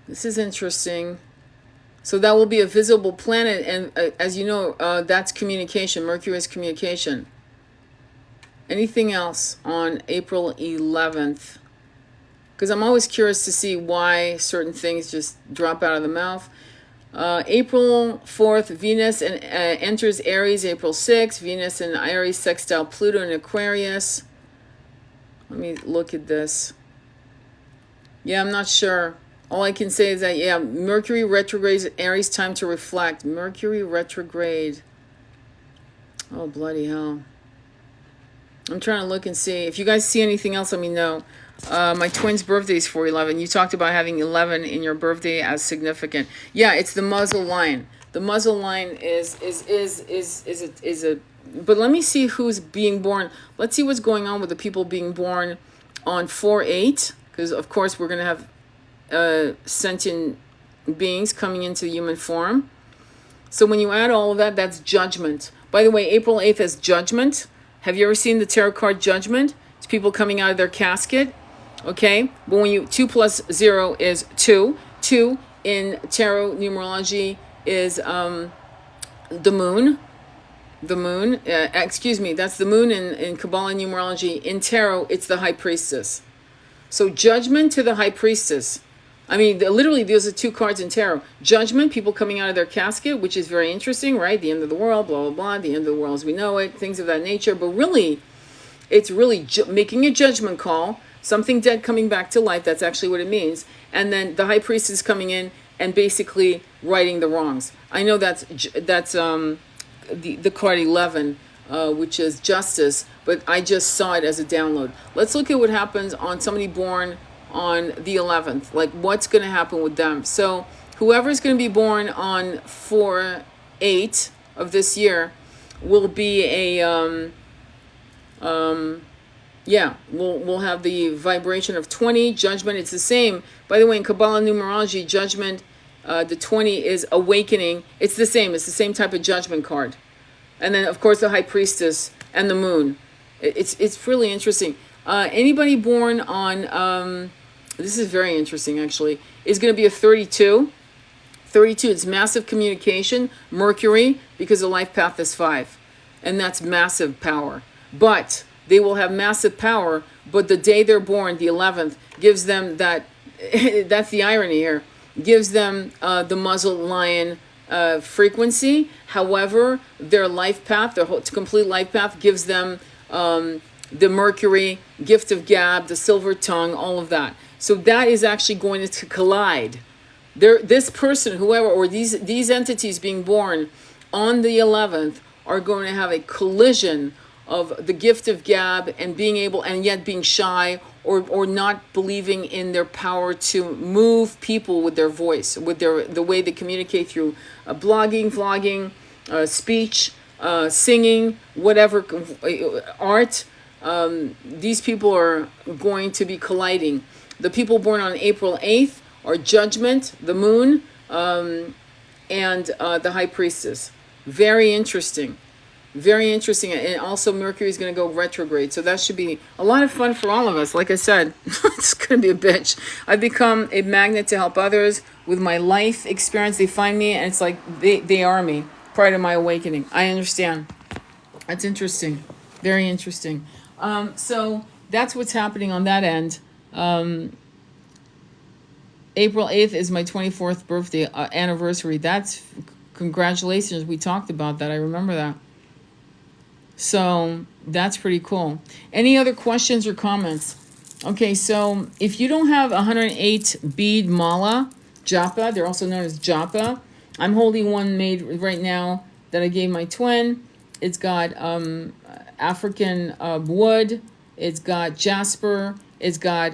This is interesting. So that will be a visible planet, and as you know, that's communication. Mercury is communication. Anything else on April 11th? Because I'm always curious to see why certain things just drop out of the mouth. April 4th, Venus enters Aries. April 6th, Venus in Aries sextile Pluto in Aquarius. Let me look at this. Yeah, I'm not sure. All I can say is that, yeah, Mercury retrogrades Aries, time to reflect. Mercury retrograde. Oh, bloody hell. I'm trying to look and see. If you guys see anything else, let me know. My twin's birthday is 4/11. You talked about having 11 in your birthday as significant. Yeah, it's the muzzle line. The muzzle line is a. But let me see who's being born. Let's see what's going on with the people being born on 4/8, because of course we're gonna have sentient beings coming into human form. So when you add all of that, that's judgment. By the way, April 8th is judgment. Have you ever seen the tarot card Judgment? It's people coming out of their casket. Okay, but when 2 plus 0 is 2. 2 in tarot numerology is the moon. The moon, excuse me, that's the moon in Kabbalah numerology. In tarot, it's the high priestess. So judgment to the high priestess. I mean, literally, those are 2 cards in tarot. Judgment, people coming out of their casket, which is very interesting, right? The end of the world, blah, blah, blah. The end of the world as we know it, things of that nature. But really, it's really making a judgment call. Something dead coming back to life. That's actually what it means. And then the high priest is coming in and basically righting the wrongs. I know that's the card 11, which is justice, but I just saw it as a download. Let's look at what happens on somebody born on the 11th. Like, what's going to happen with them? So whoever's going to be born on 4/8 of this year will be a we'll have the vibration of 20. Judgment, it's the same. By the way, in Kabbalah numerology, judgment, the 20 is awakening. It's the same type of judgment card. And then of course the high priestess and the moon. It's really interesting. Anybody born on this is very interesting actually, is going to be a 32. 32, it's massive communication. Mercury, because the life path is 5. And that's massive power. But they will have massive power, but the day they're born, the 11th, gives them that, that's the irony here, gives them the muzzle lion frequency. However, their life path, their whole complete life path, gives them the Mercury, gift of gab, the silver tongue, all of that. So that is actually going to collide. This person, whoever, or these entities being born on the 11th are going to have a collision of the gift of gab and being able, and yet being shy, or not believing in their power to move people with their voice, with the way they communicate through blogging, vlogging, speech, singing, whatever, art. These people are going to be colliding. The people born on April 8th are Judgment, the Moon, and the High Priestess. Very interesting. Very interesting. And also Mercury is going to go retrograde. So that should be a lot of fun for all of us. Like I said, it's going to be a bitch. I've become a magnet to help others with my life experience. They find me and it's like they are me prior to my awakening. I understand. That's interesting. Very interesting. So that's what's happening on that end. April 8th is my 24th birthday anniversary. That's congratulations. We talked about that. I remember that. So that's pretty cool. Any other questions or comments? Okay, so if you don't have 108 bead mala, japa, they're also known as japa. I'm holding one made right now that I gave my twin. It's got African wood. It's got jasper. It's got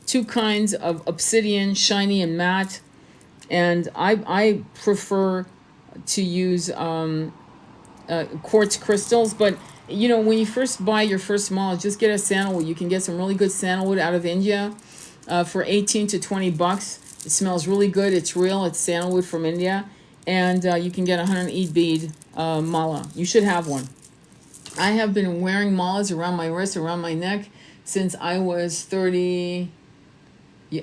two kinds of obsidian, shiny and matte. And I prefer to use quartz crystals, but you know, when you first buy your first mala, just get a sandalwood. You can get some really good sandalwood out of India for 18 to 20 bucks. It smells really good. It's real. It's sandalwood from India, and you can get 108 bead mala. You should have one. I have been wearing malas around my wrist, around my neck, since I was 30.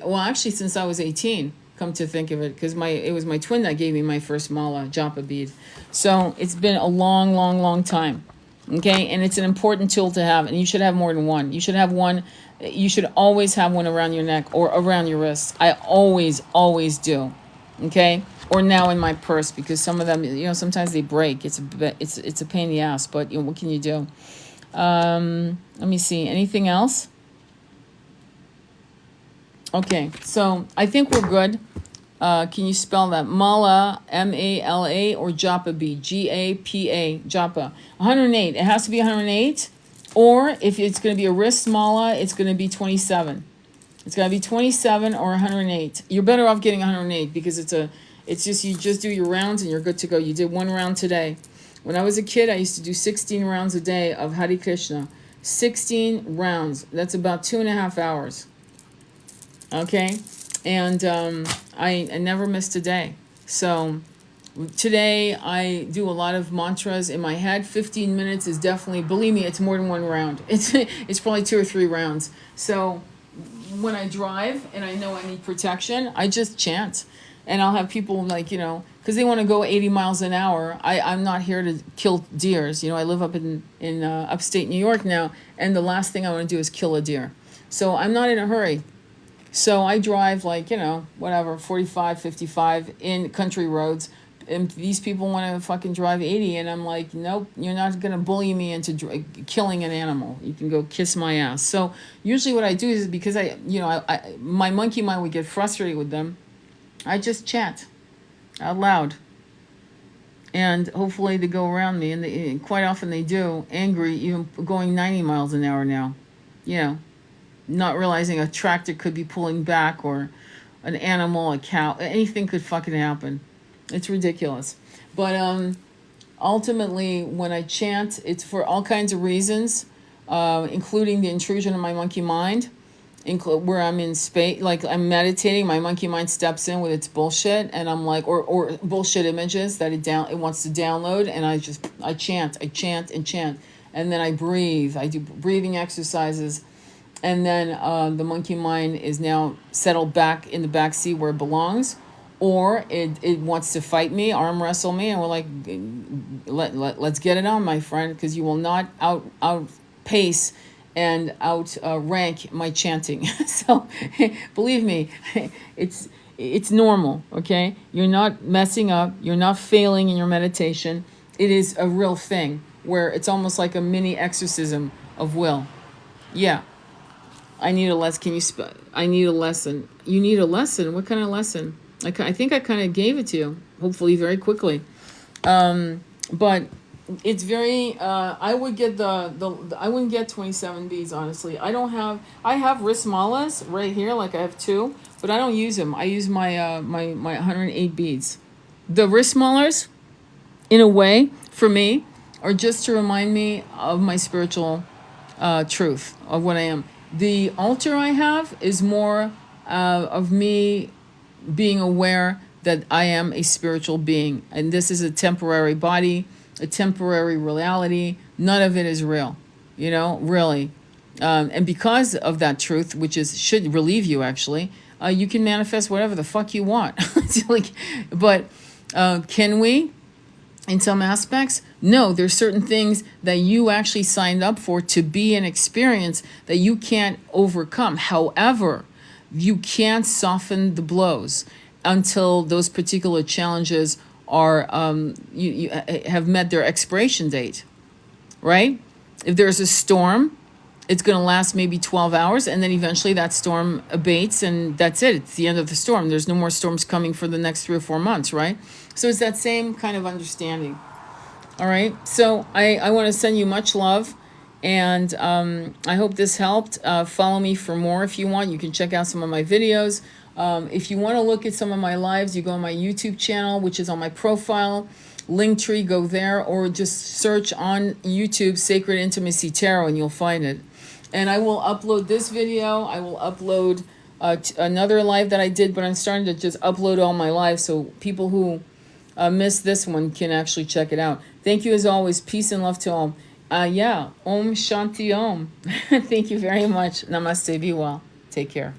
Well, actually, since I was 18. Come to think of it, because it was my twin that gave me my first mala, japa bead. So it's been a long, long, long time. Okay, and it's an important tool to have, and you should have more than one. You should have one. You should always have one around your neck or around your wrist. I always do. Okay, or now in my purse, because some of them, you know, sometimes they break. It's a pain in the ass, but you know, what can you do? Let me see. Anything else? Okay, so I think we're good. Can you spell that? Mala, M-A-L-A, or japa bead, G-A-P-A, japa. 108. It has to be 108. Or if it's going to be a wrist mala, it's going to be 27. It's got to be 27 or 108. You're better off getting 108 because you just do your rounds and you're good to go. You did one round today. When I was a kid, I used to do 16 rounds a day of Hare Krishna. 16 rounds. That's about 2.5 hours. Okay? And I never missed a day. So today I do a lot of mantras in my head. 15 minutes is definitely, believe me, it's more than one round. It's probably 2 or 3 rounds. So when I drive and I know I need protection, I just chant. And I'll have people like, you know, because they want to go 80 miles an hour. I'm not here to kill deers. You know, I live up in upstate New York now, and the last thing I want to do is kill a deer. So I'm not in a hurry. So I drive like, you know, whatever, 45, 55 in country roads. And these people want to fucking drive 80. And I'm like, nope, you're not going to bully me into killing an animal. You can go kiss my ass. So usually what I do is because my monkey mind would get frustrated with them. I just chant out loud. And hopefully they go around me. And quite often they do, angry, even going 90 miles an hour now. You know. Not realizing a tractor could be pulling back, or an animal, a cow, anything could fucking happen. It's ridiculous. But ultimately, when I chant, it's for all kinds of reasons, including the intrusion of my monkey mind, where I'm in space, like I'm meditating, my monkey mind steps in with its bullshit, and I'm like, or bullshit images that it wants to download, and I chant, and then I breathe. I do breathing exercises. And then the monkey mind is now settled back in the back seat where it belongs, or it wants to fight me, arm wrestle me, and we're like, let's get it on, my friend, because you will not outpace and outrank my chanting. So believe me, it's normal. Okay, you're not messing up, you're not failing in your meditation. It is a real thing where it's almost like a mini exorcism of will. Yeah. I need a lesson. I need a lesson. You need a lesson? What kind of lesson? I think I kind of gave it to you, hopefully very quickly. But It's very. I would get the. I wouldn't get 27 beads, honestly. I have wrist malas right here, like I have two, but I don't use them. I use my 108 beads. The wrist malars, in a way, for me, are just to remind me of my spiritual truth of what I am. The altar I have is more of me being aware that I am a spiritual being, and this is a temporary body, a temporary reality. None of it is real, really. And because of that truth, which is should relieve you actually, you can manifest whatever the fuck you want. It's like, but can we? In some aspects, no, there's certain things that you actually signed up for to be an experience that you can't overcome. However, you can't soften the blows until those particular challenges are you have met their expiration date, right? If there's a storm, it's going to last maybe 12 hours, and then eventually that storm abates, and that's it. It's the end of the storm. There's no more storms coming for the next 3 or 4 months, right? So it's that same kind of understanding. All right. So I want to send you much love, and I hope this helped. Follow me for more if you want. You can check out some of my videos. If you want to look at some of my lives, you go on my YouTube channel, which is on my profile. Linktree, go there, or just search on YouTube Sacred Intimacy Tarot, and you'll find it. And I will upload this video. I will upload another live that I did, but I'm starting to just upload all my lives so people who missed this one can actually check it out. Thank you as always. Peace and love to all. Yeah, Om Shanti Om. Thank you very much. Namaste. Be well. Take care.